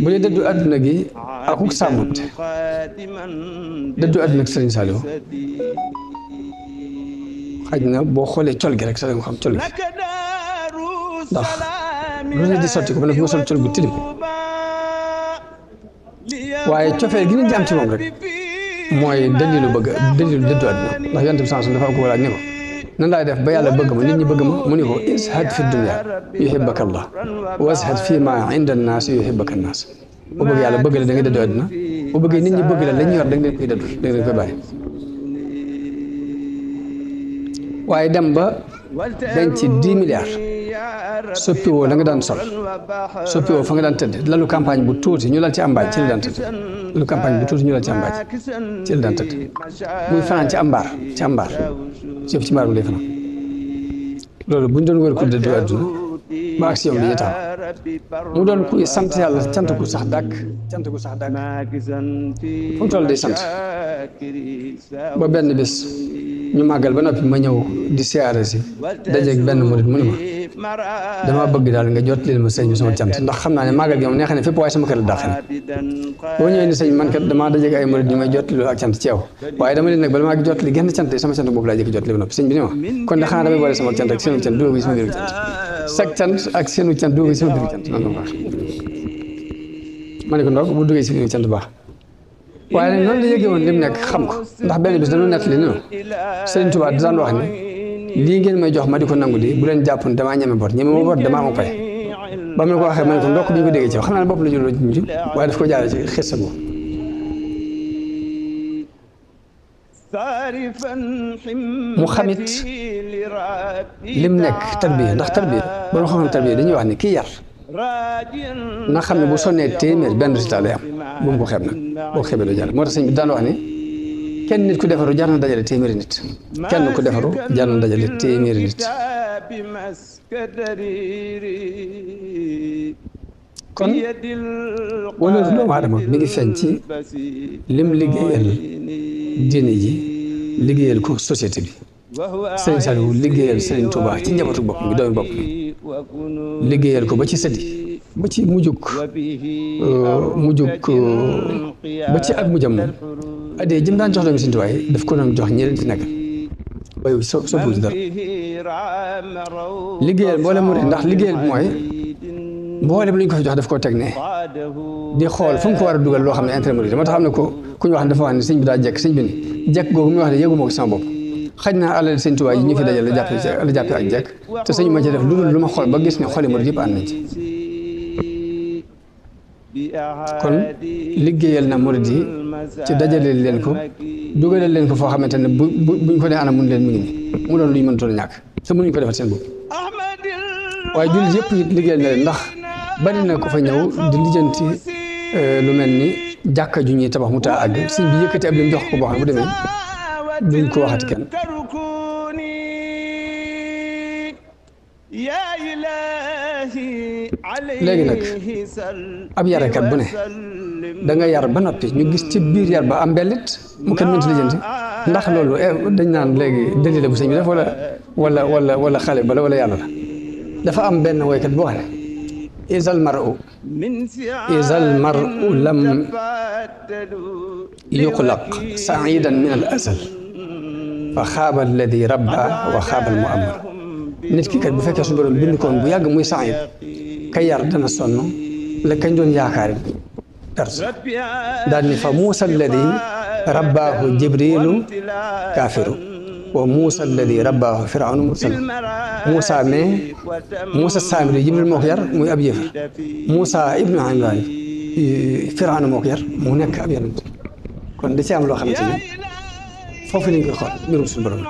Speaker 2: bu dee dëddu àdduna gi akuk sàmmut dëddu àdduna ak Sëriñ Saliou xaj na boo xoolee col gi rek sax nga xam col gi ndax lu ne di sotti ko ba ne fu nga sol col gu tilim waaye cofeel gi ñu jaam ci moom rek mooy dalilu dëddu àdduna ndax yonent bi sans dafa am ko laaj ne ko nan laay def ba yàlla bëgg ma nit ñi bëgg ma mu ni ko ishad fi dunya yuhibbaka Allah washad fi ma inda an-nas yuhibbaka an-nas bu bëgg yàlla bëgg la da ngay dëddu àdduna bu bëggee nit ñi bëgg la lañ yor da nga leen koy dëddu da nga leen koy bàyyi waaye dem ba denc 10 milliards soppiwoo la nga daan sol soppiwoo fa nga daan tëdd lalu campagne bu tuuti ñu lal ci ambaaj ci la daan tëdd lalu campagne bu tuuti ñu lal ci ambaaj ci la daan tëdd muy fanaan ci ambaar ci mbaar bu lay fanaan loolu bu ñu doon wër ko dëddu àdduna ba ak si yow li taxaw mu doon kuy sant yàlla cant ku sax dàkk fu mu toll day sant ba benn bés ñu màggal ba noppi ma ñëw di siyaare si dajeeg benn murit mu ne ma dama bëgg daal nga jot leen ma sëñ bi sama cant ndax xam naa ne màggal gi moom neex na fépp waaye sama kër la dàqe na boo ñëwee ni sëñ man kat damaa dajeeg ay murit ñu may jot li ak cant ci yow waaye dama leen nag bala maa jot li genn cant sama cant boobu laa jëkk jot li ba noppi sëñ bi ni ma kon de xanaa damay boole sama cant ak seenu cant dugal ko sama biiru cant sag cant ak seenu cant dugal ko sama biiru cant noonu la baax ma ne ko ndox bu duggee si biiru cant baax waaye nag noonu la yëgee woon li mu nekk xam ko ndax benn bis dañoo nett li ne Sëriñ Tuubaa daan wax ni lii ngeen may jox ma di ko nangu di bu leen jàpp ne damaa ñeme bor damaa am pay ba mu ko waxee ma ne ko ndokk bi ñu ko déggee ci xam naa ne bopp la jëloo ci mujj waaye daf ko jaaree ci xis sa bopp mu xamit lim nekk tarbiya ndax tarbiya ba nga xam ne tarbiya dañuy wax ni kii yar na xam ne bu sonnee téeméer benn résultat lay am bu mu ko xeeb nag boo ko xeebee doo jàll moo tax sëñ bi daan wax ni kenn nit ku defaru jar na dajale téeméeri nit kenn ku defaru jar na dajale téeméeri nit kon wala doomu aadama mi ngi feeñ ci lim liggéeyal diine ji liggéeyal ko société bi Sëriñ Saliou liggéeyal Sëriñ Tuubaa ci njabootu bopp mi doomi bopp mi liggéeyal ko ba ci sëddi ba ci mujjug ba ci ak mujjam moom addee jëm daan jox doomi Sëriñ Tuubaa yi daf ko doon jox ñeneen ci nekkal bay soppul ci dara liggéeyal mboolem mu ndax liggéeyal bi mooy mboolem lu ñu ko fi jox daf koo teg ne di xool fu mu ko war a dugal loo xam ne intérêt mu moo tax xam ne ko ku ñu wax ne dafa wax ne sëñ bi daa jekk sëñ bi ni jekk googu muy wax ne yëgu moo ko sama bopp xaj naa alal Sëñ Tuubaa yi ñu fi dajal la jàppe ak jekk te sëñ ma ci def lu dul lu ma xool ba gis ne xoli murid yëpp ànd nañ ci kon liggéeyal na murid yi ci dajaleel leen ko dugaleel leen ko foo xamante ne buñ ko nee ana mun leen mu ngi nii mu doon lu ñu mëntoon a ñàkk te mënuñ ko defal seen bopp waaye jullit yëpp it liggéeyal na leen ndax bari na ko fa ñëw di lijjanti lu mel ni jàkka ju ñuy tabax mu taa àgg sëñ bi yëkkati ab lim jox ko boo xam ne bu demee duñ ko waxati kenn léegi nag ab yarekat bu ne da nga yar ba noppi ñu gis ci biir yar ba am mbellit mu kenn mënti lijjanti ndax loolu dañ naan léegi dalil la bu sëñ bi def wala xale bala wala yàlla la dafa am benn woykat boo xam ne isal maru lam yuqlaq saidan min al azal fa xaaba alladi rabba wa xaaba al muammar nit ki kat bu fekkee suñu borom bind koon bu yàgg muy said ka yar dana sonn la kañ doon yaakaari dars daal ni fa muusa alladi rabbaahu jibrilu kaafiru wa muusa alladi rabbaahu firawnu mursal muusa mais muusa saamiri jibril moo ko yar muy ab yëfar muusa ibnu imran firawnu moo ko yar mu nekk ab yonent kon da ci am loo xamante ni foofu lañ koy xool mbirum suñu borom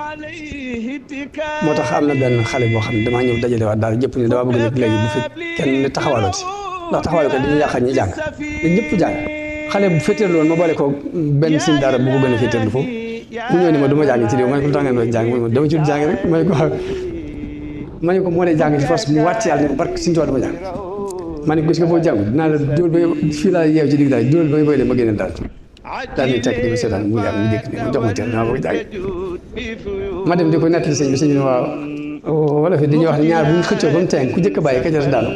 Speaker 2: moo tax am na benn xale boo xam ne damaa ñëw dajale waat daal jëpp ni damaa bëgg nag léegi bu fi kenn taxawalooti ndax taxawal ko dañuy yàqal ñi jàng dañ ñëpp jàng xale bu féeteerlu woon ma boole ko benn sëñ daara bu ko gën a féeteerlu foofu mu ñëw ni ma du ma jàng ci réew ma ne ko lu tax ngeen doon jàng ma dama ci jàng rek ma ne ko moo lay jàng ci force mu wàcc yàlla ne ko barke Sëñ Tuubaa dama jàng ma ne ko gis nga boo jàngu dinaa la dóor ba fii laa yeew ci digg daal dóor ba boy de ma génne daal ni teg di ko seetaan mu yàgg mu jékk ne ma jox ma teel dama bëgg jàng ma dem di ko nettali sëñ bi ne waaw wala fi dañuy wax ne ñaar bu ñu xëccoo ba mu teen ku jëkk bàyyi ka ca daanu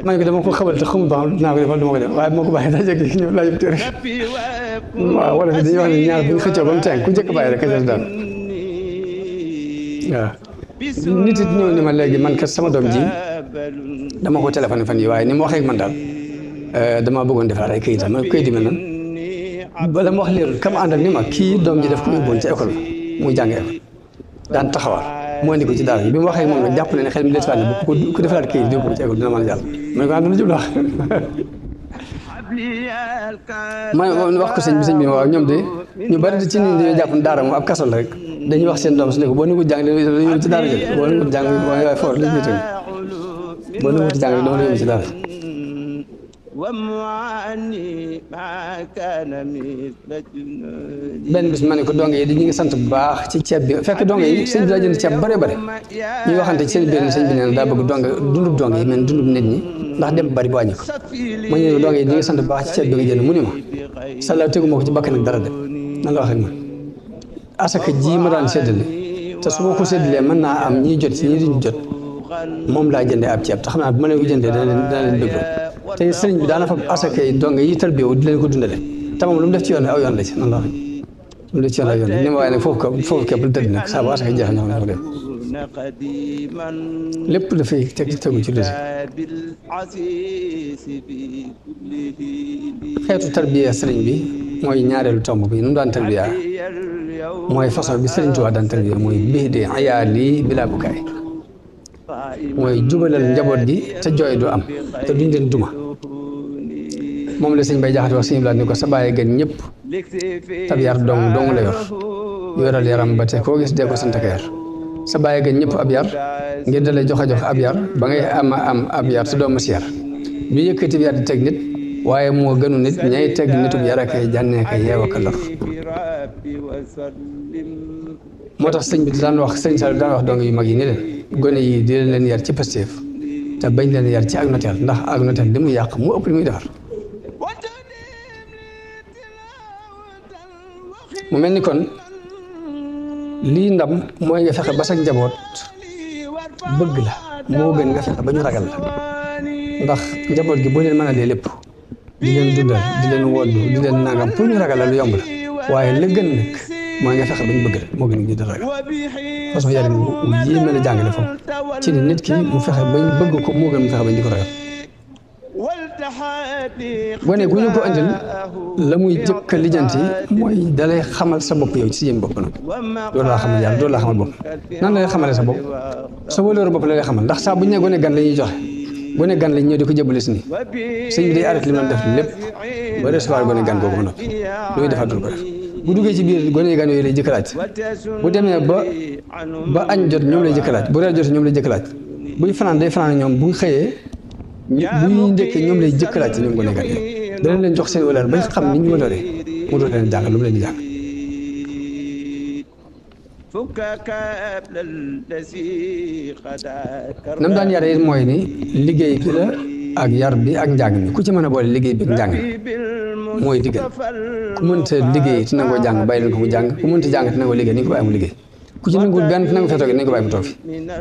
Speaker 2: ma ne ko dama ko xamal te xamul ba dinaa ko defal du ma ko def waaye moo ko bàyyi daa jékki ñëw laaj téere waaw wala fi dañuy wax ne ñaar bu ñu xëccoo ba mu teen ku jëkk bàyyi rek ka ca daanu waaw nit it ñëw ni ma léegi man kat sama doom ji dama ko téléphoné fan yi waaye ni ma waxee ak man daal dama bëggoon defaraat ay këyitam man këyit yi mel noonu bala ma wax leerul kam àndal ni ma kii doom ji daf ko yóbboon ci école muy jàng école daan taxawal mu andi ko ci daara bi mu waxee moom nag jàpp na ne xel mi des ne bu ko defaraat këyit yóbbu ko ci école dina mën a jàll ma ne ko ànd na jublu wax wax ko sëñ bi waaw ñoom de ñu bari ci nit ñi dañoo jàpp ne daara moom ab kasal rek dañuy wax seen doom su ne ko boo ni ko jàng dañu ci daara jël boo ni ko jàng waaye fort lañ koy tënk boo ni ko jàng dama la yóbbu ci daara benn bis ma ne ko donge yi di ñu ngi sant bu baax ci ceeb bi fekk donge yi sëñ bi daa jënd ceeb bare bare ñuy waxante ci seen biir sëñ bi nee na daa bëgg donge dundub donge yi mel dundub nit ñi ndax dem bari bu wàññi ko ma ñëw donge yi di ngi sant bu baax ci ceeb bi nga jënd mu ni ma sala tegu ma ko ci bakkan ak dara de nan la wax ak man asaka ji ma daan séddale te su ma ko séddalee mën naa am ñiy jot ci ñi duñ jot moom laa jëndee ab ceeb te xam naa bu ma leen ko jëndee dana leen bëgg te sëriñ bi daana fa asaka yi donge yi tarbiya di leen ko dundale te moom lu mu def ci yoon aw yoon la ci nan la wax lu mu def ci yoon aw yoon la ni ma waaye nag foofu képp lu tëdd nag saa bu asaka jeex ñoo xam ne ko dem lépp dafay tegu ci logique xeetu tarbiya sëriñ bi mooy ñaareelu tomb bi nu mu daan tarbiya mooy façon bi sëriñ Tuubaa daan tarbiya mooy bii di ayaali bilaa bukaay mooy jubalal njaboot gi te jooy du am te duñ leen duma moom la sëñ Bay Jaxate wax sëñ Blaat ni ko sa bàyyi gën ñëpp tab yar dong la yor yoral yaram ba te koo gis dee ko sant ko yar sa bàyyi gën ñëpp ab yar ngir da lay jox ab yar ba ngay am ab yar te doo mas yar du yëkkati yar di teg nit waaye moo gënu nit ñay teg nitub yar akay jànnee kay yeew ak lor moo tax sëñ bi daan wax sëñ Sall daan wax dong yu mag yi ni leen gone yi di leen yar ci pastéef te bañ leen yar ci ak noteel ndax ak noteel li muy yàq mu ëpp li muy defar mu mel ni kon lii ndam mooy nga fexe ba sa njaboot bëgg la moo gën nga fexe ba ñu ragal la ndax njaboot gi boo leen mën a lee lépp di leen dundal di leen woddu di leen nangam pour ñu ragal la lu yomb la waaye la gën nag mooy nga fexe ba ñu bëgg la moo gën ñu di ragal façon yarin wu yéeme la jàngale foofu ci ni nit ki mu fexe ba ñu bëgg ko moo gën mu fexe ba ñu di ko ragal gone gu ñu ko andil la muy jëkk a lijjanti mooy dalay xamal sa bopp yow ci si jëm bopp nag loolu laa xamal yàlla loolu laa xamal bopp nan lay xamale sa bopp sa wóolóoru bopp la lay xamal ndax saa bu ñu ne gone gan la ñuy joxe gone gan lañ ñëw di ko jëbale si nii sëñ bi day arrêté li mu doon def lépp ba recevoir gone gan googu ba noppi lu muy defaat dul ko def bu duggee ci biir gone gan yooyu lay jëkk laaj bu demee ba añ jot ñoom lay jëkk laaj bu reer jot ñoom lay jëkk laaj buy fanaan day fanaan ñoom bu xëyee buy njëkkee ñoom lay jëkk laaj ñoom gone gan yi danañ leen jox seen walaar bañ xam ni ñu waloree mu doon leen jàngal lu mu leen di jàng nam daan yare it mooy ni liggéey bi la ak yar bi ak njàng mi ku ci mën a boole liggéey bi ak njàng mi mooy diggal ku mënta liggéey te nangoo jàng bàyyi leen ko mu jàng ku mënta jàng te nangoo liggéey ni nga ko bàyyi mu liggéey ku ci nanguwul benn te nangoo fee toog nañ ko bàyyi mu toog fi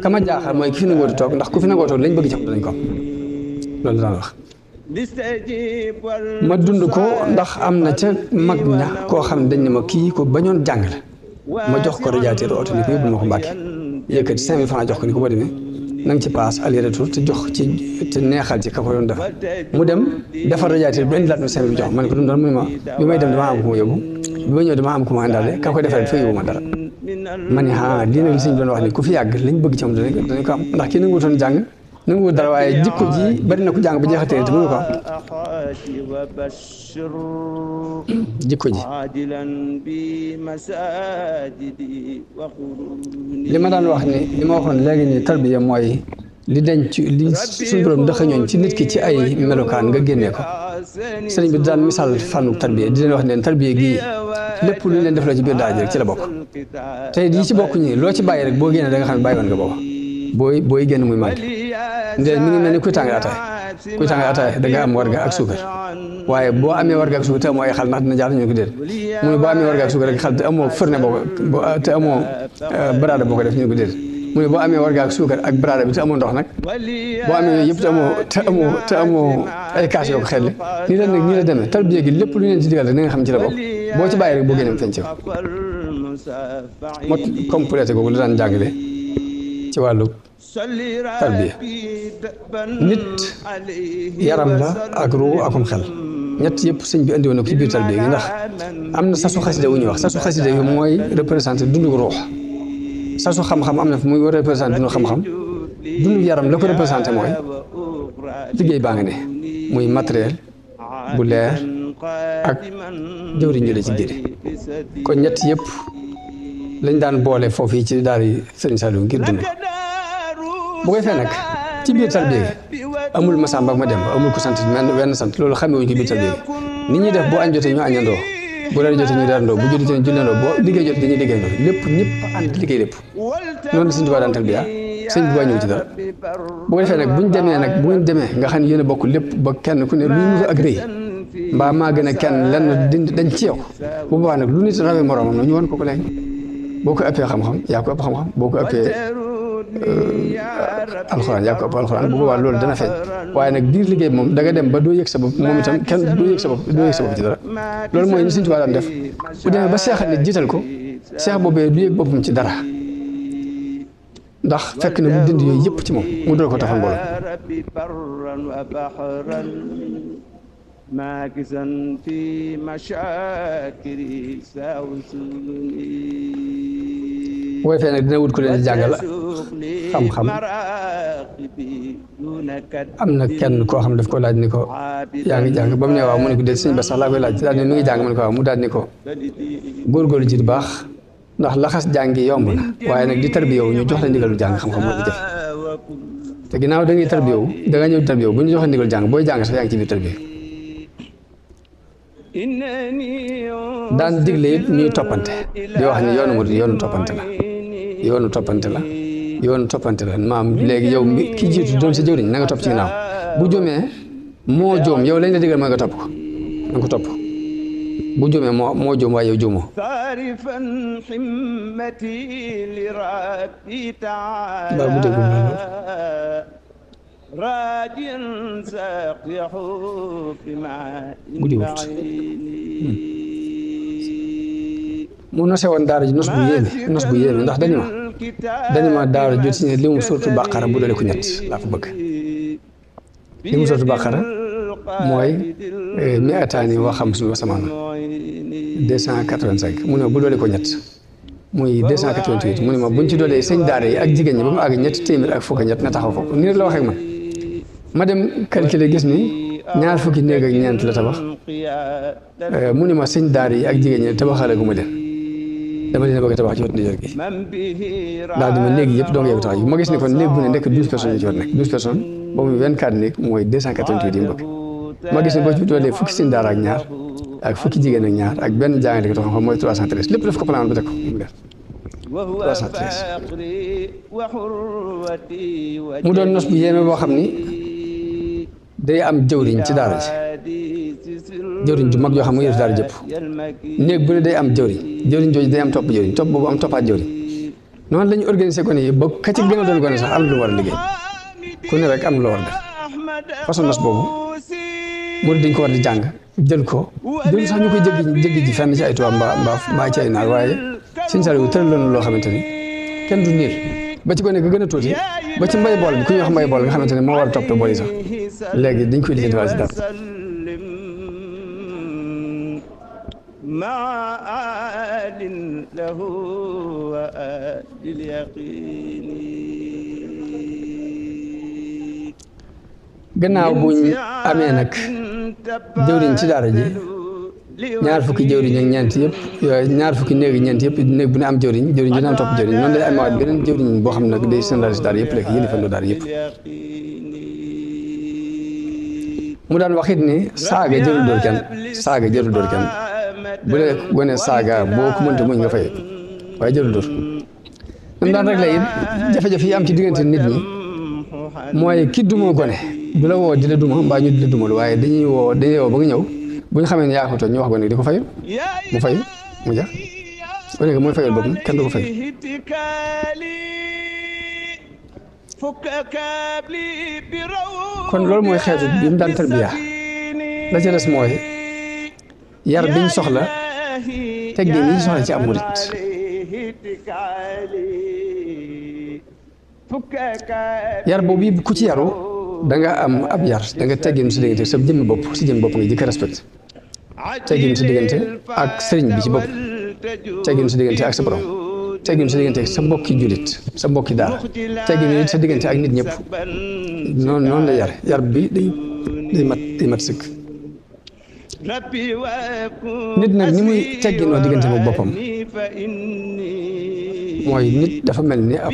Speaker 2: kama jaaxal mooy ki fi nangoo di toog ndax ku fi nangoo toog lañ bëgg ci xam danañ ko loolu daan wax ma dund ko ndax am na ca mag ña koo xam ne dañ ne ma kii ko bañoon jàng la ma jox ko radiateur oto ni ko yóbbu ma ko Mbàkke yëkkati 5000 francs jox ko ni ko boo demee na nga ci paas aller retour te jox ci te neexal ci ka ko doon defar mu dem defar radiateur bi indilaat ma 5000 bi jox ma ne ko dum doon mu ne ma bi may dem damaa am ku ma yóbbu bi ma ñëw damaa am ku ma indaale ka ko defar fa yóbbu ma dara ma ne lii nag li sëñ bi doon wax ni ku fi yàgg lañ bëgg ci moom danañ ko am ndax kii nanguwutoon jàng nanguwul dara waaye jikko ji bari na ku jàng ba jeexatee te mënu ko am jikko ji li ma daan wax ni li ma waxoon léegi ni tarbiya mooy li denc li suñu borom dëxañoon ci nit ki ci ay melokaan nga génnee ko sëriñ bi daan misaal fànnu tarbiya di leen wax ne leen tarbiya gii lépp lu ñu leen def la ci biir daara ji rek ci la bokk tey yi ci bokk ñi loo ci bàyyi rek boo génnee da nga xam ne bàyyi woon nga booba booy génn muy màgg ndee mi ngi mel ni kuy tàngal ataay da nga am warga ak suukar waaye boo amee warga ak suukar te amoo ay xal ndax dina jaar ñu ko déet mu ne boo amee warga ak suukar rek xal te amoo fërne te amoo baraada boo ko def ñu ko déet mu ne boo amee warga ak suukar ak baraada bi te amoo ndox nag boo amee yooyu yëpp te amoo ay kaas yoo ko xelli nii la nag nii la demee tarbiya gi lépp lu ñu leen ci digal rek na nga xam ci la bokk boo ci bàyyi rek boo génnee feeñ ci mot complété googu la daan jàngale ci wàllu tarbiya nit yaram la ak ruu akum xel ñett yëpp sëñ bi andi woon na ko ci biir tarbiya gi ndax am na sasu xasida wu ñuy wax sasu xasida yi mooy représenté dundu ruux sasu xam-xam am na fu muy représenté dundu xam-xam dundu yaram la ko représenté mooy liggéey baa nga ne muy matériel bu leer ak jëwriñ ñu la ci biir kon ñett yëpp lañ daan boole foofu yi ci daal yi Sëriñ Saliou ngir dund bu koy fee nag ci biir tarbiya gi amul ma Samba ak ma Demba amul ko sant wenn sant loolu xamee wuñ ko biir tarbiya gi nit ñuy def boo añ jotee ñu añandoo bu reer jotee ñu reerandoo bu julli jotee ñu julleendoo boo liggéey jotee dañuy liggéeyandoo lépp ñëpp ànd liggéey lépp noonu la Sëriñ Tuubaa daan tarbiya sëñ bi wàññiwu ci dara bu ko defee nag bu ngeen demee nga xam ne yéen a bokk lépp ba kenn ku ne lu ñu ak rëy mbaa maa gën a kenn lenn dañ ci yow bu boobaa nag lu nit rawee moroomam na ñu wan ko léegi boo ko ëppee xam-xam yaa ko ëpp xam-xam boo ko ëppee alxuraan yaa ko ëpp alxuraan bu boobaa loolu dana feeñ waaye nag biir liggéey bi moom da nga dem ba doo yëg sa bopp moom itam kenn doo yëg sa bopp ci dara loolu mooy ni Sëriñ Tuubaa daan def bu demee ba seexal nit jiital ko seex boobee du yëg boppam ci dara ndax fekk na mu dindi yooyu yëpp ci moom mu dool ko tafal mbooloo
Speaker 3: ماكثا في مشاكري ساوسوني
Speaker 2: booy fee nag dina wut ku leen di jàngal xam-xam am na kenn koo xam daf ko laaj ni ko yaa ngi jàng ba mu ne waaw mu ne ko déet sëñ ba sax laa koy laaj daal ne mi ngi jàng mu ne ko waaw mu daal ni ko góorgóorlu ci baax ndax laxas jàngi yomb na waaye nag di tarbiyawu ñu jox la ndigalu jàng xam-xam moo di jafe te ginnaaw da ngay tarbiyawu da nga ñëw tarbiyawu bu ñu joxee ndigalu jàng booy jàng sax yaa ngi ci biir tarbiya daan digle it ñuy toppante di wax ni yoonu murid yoonu toppante la maam léegi yow mi ki jiitu doon sa jëwriñ na nga topp ci ginnaaw bu jomee moo joom yow lañ la digal mooy nga topp ko na nga ko topp bu jomee moo joom waaye yow joomoo baa bu déglu loolu bu di wut mu nose woon daara ji nos bu yéeme ndax dañu ma daara jot si ne li mu suratu bàqara bu doole ko ñett laa ko bëgg li mu suratu bàqara mooy mi ataani wa xamsun wa samaana 285 mu ne bu doole ko ñett muy 288 mu ne ma buñ ci doolee sëñ daara yi ak jigéen ñi ba mu àgg ñetti téeméer ak fukk ñett na taxaw foofu nii rek la waxee ak man ma dem calculer gis ni ñaar fukki néeg ak ñeent la tabax mu ne ma sëñ daara yi ak jigéen ñi tabaxale gu ma leen dama leen bëgg a tabax ci wetu ndijoor gi daal di ma néeg yëpp doo nga yëg taxaw ma gis ni kon néeg bu ne nekk 12 personnes ñu ci war nekk 12 personnes ba muy 24 néeg mooy 288 yi mu bëgg ma gis ni boo ci doolee fukki sëñ daara ak ñaar ak fukki jigéen ak ñaar ak benn jàngale ko xam mooy 313 lépp daf ko plan ba teg ko mu def 313 mu doon nos bu yéeme boo xam ni day am jëwriñ ci daara ji jëwriñ ju mag yoo xam mu yëf daara jëpp néeg bu ne day am jëwriñ jooju day am topp jëwriñ topp boobu am toppaat jëwriñ noonu la ñu organisé ko nii ba ka ci gën a doon gone sax am lu war a liggéey ku ne rek am lu war a def façon nos boobu murid dañ ko war di jàng jël sax ñu koy jéggi ji fenn ci ay tubaab mbaa ci ay naar waaye Sëriñ Saliou tëral loolu loo xamante ni kenn du niir ba ci gone ga gën a tuuti ba ci mbay bool bi ku ñuy wax mbay bool nga xamante ne moo war a topp bool yi sax léegi dañ koy lijjanti waale si dara gannaaw buñ amee nag jëwriñ ci daara ji ñaar fukki jëwriñ ak ñeent yëpp ñaar fukki néegi ñeent yëpp néeg bu ne am jëwriñ ju ne am topp jëwriñ noonu lay amaat beneen jëwriñ boo xam ne nag day généraliser daara yëpp léegi yëlifandoo daara yëpp mu daan wax it ni saaga jërul dóor kenn bu dee gone saaga boo ko mënta muñ nga fay waaye jërul dóor nam daan rek la it jafe-jafe yi am ci diggante nit ñi mooy ki duma gone du la woo di la duma mbaa ñu di la dumal waaye dañuy woo ba nga ñëw bu ñu xamee ne yaa ko tooñ ñu wax gone di ko fayul mu fayu mu jax gone gi mooy fayul boppam kenn du ko fay kon loolu mooy xeetu bi mu daan tarbiya la ca des mooy yar biñ soxla teggin yi soxla ci am murit yar boobu ku ci yaru da nga am ab yar da nga teggin si diggante sa jëmmi bopp si jëmmi bopp nga jëkk a respecté teggin si diggante ak sëriñ bi ci bopp teggin si diggante ak sa borom teggin sa diggante ak sa mbokki jullit sa mbokki daara teggin yi sa diggante ak nit ñëpp noonu la yar bi day mat sëkk nit nag ni muy tegginoo diggante ak boppam mooy nit dafa mel ni ab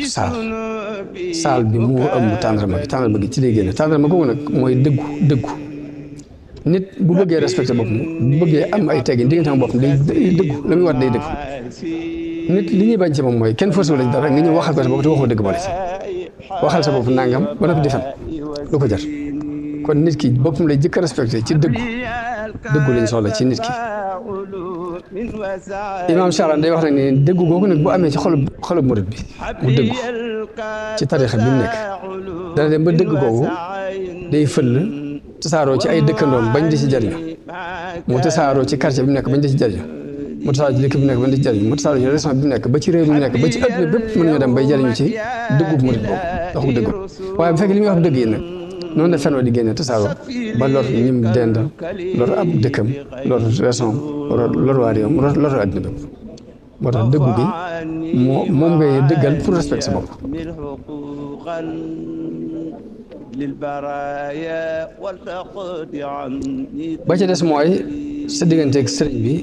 Speaker 2: saal bi moo ëmb tàndarma gi ci lay génne tàndarma googu nag mooy dëggu nit bu bëggee respecté boppam bu bëggee am ay teggin diggante ak boppam day dëggu la muy war day dëggu nit li ñuy bañ ci moom mooy kenn forcé wu la dara nga ñëw waxal ko sa bopp te waxoo dëgg boole ci waxal sa bopp nangam ba noppi di fen lu ko jar kon nit ki boppam lay jëkk a respecté ci dëggu lañ soxla ci nit ki Imaam Charan day wax nag ne dëggu googu nag bu amee ci xolub murit bi mu dëggu ci tariixa bi mu nekk dana dem ba dëgg googu day fëll tasaaroo ci ay dëkkandoom bañ di ci jariñu mu tasaaroo ci quartier bi mu nekk bañ di ci jariñu mu tasaaroo ci dëkk bi mu nekk bañ di ci jariñu mu tasaaroo ci région bi mu nekk ba ci réew mi mu nekk ba ci àdduna bépp mën nañoo dem bay jariñu ci dëggu murit boobu waxu dëggu waaye bu fekkee li muy wax dëgg yi nag noonu la fenoo di génne tasaaroo ba lor ñim dendal lor ab dëkkam lor région lor waa réewam lor àdduna bépp moo tax dëggu gi moom ngay dëggal pour respecter sa bopp ba ca des mooy sa digganteeg sëriñ bi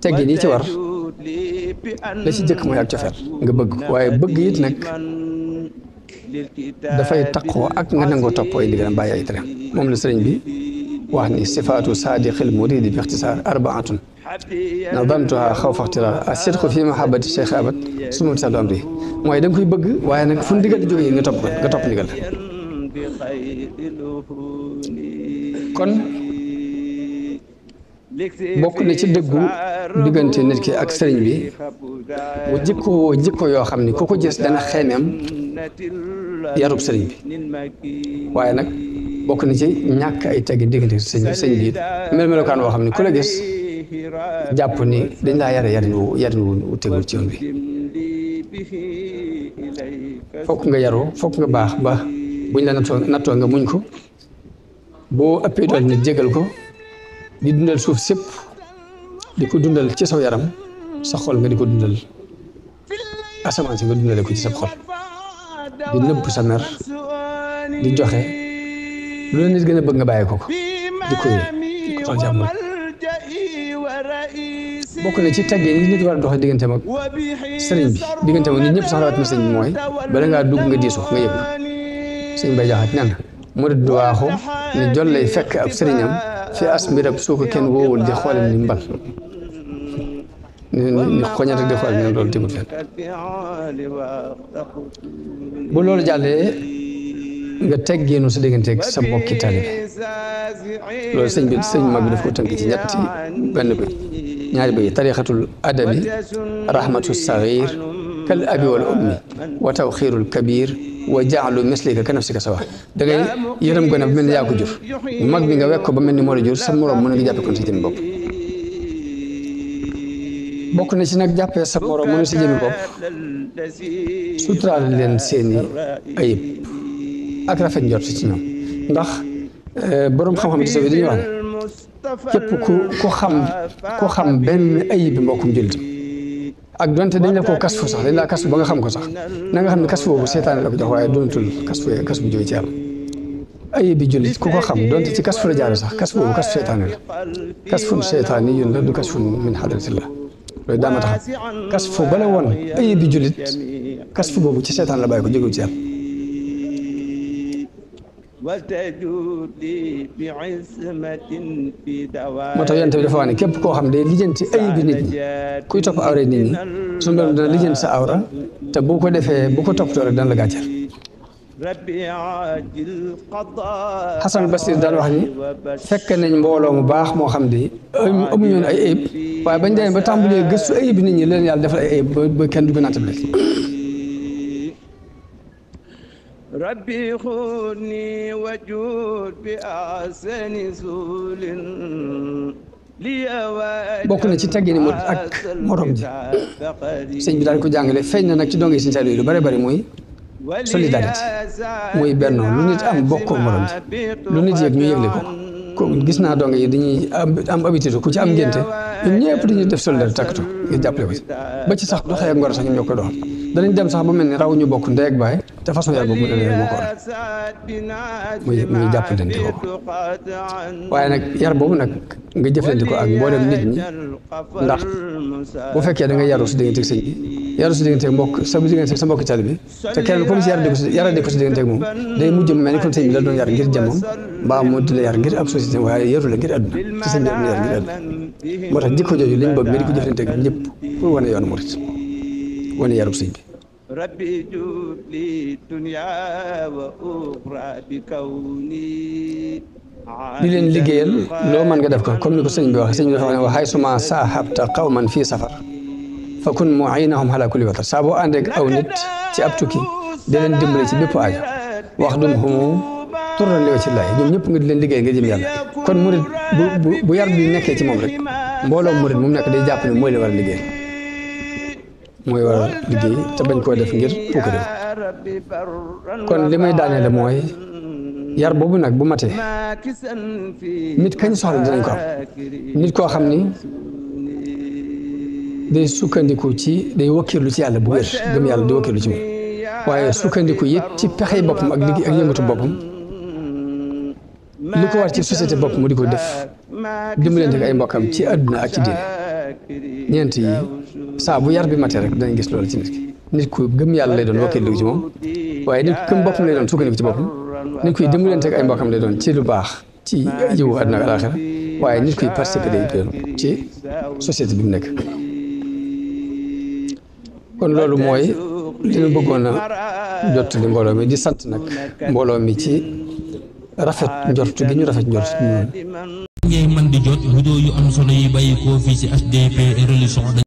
Speaker 2: teggin yi ci war la ci jëkk mooy ak cofeel nga bëgg waaye bëgg it nag dafay taqoo ak nga nangoo topp ay ndigalam bàyyi ay tereem moom la sëriñ bi wax ni sifaatu saadiqil muridi bi ixtisaar arbaatun nadamtuha xawfa ixtiraar as-sidqu fi mahabbati cheikh abad suma tisalu amri mooy da nga koy bëgg waaye nag fu ndigal di jógee nga topp ndigal kon bokk na ci dëggu diggante nit ki ak sëriñ bi mu jikko yoo xam ni ku ko gis dana xeemeem yarub sëriñ bi waaye nag bokk na ci ñàkk ay teggi diggante sëñ bi melokaan woo xam ne ku la gis jàpp ni dañ laa yarin wu tegul ci yoon bi fokk nga yaru fokk nga baax ba buñ la nattoo nga muñ ko boo ëppee dool nit jégal ko di dundal suuf sépp di ko dundal ci saw yaram sa xol nga di ko dundal asamaan si nga dundale ko ci sa xol di nëbb sa mer di joxe lu la nit gën a bëgg nga bàyyi ko di ko toll ci am bokk na ci teggin yi nit war a doxee digganteem ak sëriñ bi digganteem ak nit ñëpp sax rawat na sëriñ bi mooy bala ngaa dugg nga diisu nga yëg sëñ bay jaxat nen murid du waaxu ni jol lay fekk ab sëriñam fi as mbirab soo ko kenn woowul di xoole ni mbal ni xoñat ak di xoole ni loolu tegul fenn bu loolu jàllee nga teggeenu sa digganteeg sa mbokki taalibe loolu sëñ mag bi daf ko tënk ci ñaari bay tariqatul adabi rahmatu sagir kal abi wal ummi wa tawxiirul kabir wa jaalu mislika ka nafsika sawa da ngay yërëm gone ba mel ni yaa ko jur mag bi nga wekk ko ba mel ni moo la jur sa morom mën nga jàppe kon sa jëmmi bopp bokk na ci nag jàppee sa morom mën sa jëmmi bopp suturaal leen seeni ayib ak rafet njort ci ñoom ndax borom xam-xam di sawi dañuy wax ne képp ku xam benn ayib bi mbokkum jullitam ak donte dañ la koo kasfu sax dañ laa kasfu ba nga xam ko sax na nga xam ne kasfu boobu seetaane la ko jox waaye doonatul kasfu bu jóge ci yàlla ayib bi jullit ku ko xam donte ci kas fu la jaare sax kas boobu kas seytaane la kas fu seytaane yun la du kas fu min hadratillah loolu daa ma tax kas fu bala woon ayib bi jullit kas fu boobu ci seytaan la bàyyi ko jógul ci yàlla moo tax yonent bi dafa wax ne képp koo xam day lijjanti ayib bi nit ñi kuy topp awra nit ñi suñu borom dana lijjanti sa awra te bu ko defee bu ko toppatoo rek dana la gàcceel Xasan Basir daal wax ni fekk nañ mbooloo mu baax moo xam ne amuñu woon ay ayib waaye bañ demee ba tàmbalee gëstu ayib nit ñi leen yàlla defal ay ayib ba kenn du ko naatable
Speaker 3: rabbi xudni wajud bi ahsani sulin
Speaker 2: bokk na ci teggini mu ak morom ji sëñ bi daal ko jàngale feeñ na nag ci donge Sëñ Saaliw lu bare bari muy solidarité muy benn lu nit am bokkoo morom ji lu nit yëg ñu yëgle ko gis naa donge yi dañuy am habitude ku ci am ngénte ñun ñëpp dañuy def solidarité takkatu ngir jàppale ko ci ba ci sax doxee ak ngor sax ñoom ñoo koy doxal danañ dem sax ba mel ni raw ñu bokk ndey ak baay te façon yar boobu mu demee moo ko waral muy jàppalante ko waaye nag yar boobu nag nga jëflante ko ak mboolem nit ñi ndax bu fekkee da nga yaru si diggante ak sëñ bi yaru si diggante ak mbokk sa diggante ak sa mbokk taalibe bi te kenn ku ne si yarade ko si diggante ak moom day mujj mel ni kon sëñ bi la doon yar ngir jëmmam mbaa mu di la yar ngir ab société waaye yaru la ngir àdduna te sëñ bi am na yar ngir àdduna moo tax jikko jooju liñ bëgg nga di ko jëflante ak ñëpp pour wane yoonu murit wane yarub sëñ bi
Speaker 3: rabbi jubli dunya wa ukhra bi kawni
Speaker 2: di leen liggéeyal loo mën nga def ko comme ni ko sëñ bi wax sëñ bi dafa wax ne wa haysuma saahabta qawman fii safar fa kun mu'inahum ala kulli watar saa boo ànd ak aw nit ci ab tukki di leen dimbale ci bépp aajo wax dum xumu turan li ci laay ñoom ñëpp nga di leen liggéey nga jëm yàlla kon murit bu yar bi nekkee ci moom rek mbooloo murit mu nekk day jàpp ne mooy la war a liggéey mooy war a liggéey te bañ koo def ngir puukare kon li may daaneel mooy yar boobu nag bu matee nit kañ soxla dinañ ko am nit koo xam ni day sukkandiku ci day wakkiirlu ci yàlla bu wér gëm yàlla di wakkiirlu ci moom waaye sukkandiku it ci pexey boppam ak liggéey ak yëngatu boppam li ko war ci société bopp mu di ko def dimbalante ak ay mbokkam ci àdduna ak ci diine ñeent yi saa bu yar bi matee rek danañ gis loolu ci nit ki nit ku gëm yàlla lay doon wakkiirlu ci moom waaye nit ku gëm boppam lay doon sukkandiku ci boppam nit kuy dimbalante ak ay mbokkam lay doon ci lu baax ci yiwu àdduna ak alaaxira waaye nit kuy participer day doon ci société bi mu nekk kon loolu mooy li ñu bëggoon a jottali mbooloo mi di sant nag mbooloo mi ci rafet njort gi ñu rafet njort ci ñun
Speaker 1: ngay man di jot vidéo yu am solo yi bàyyi ko fii ci HDP religion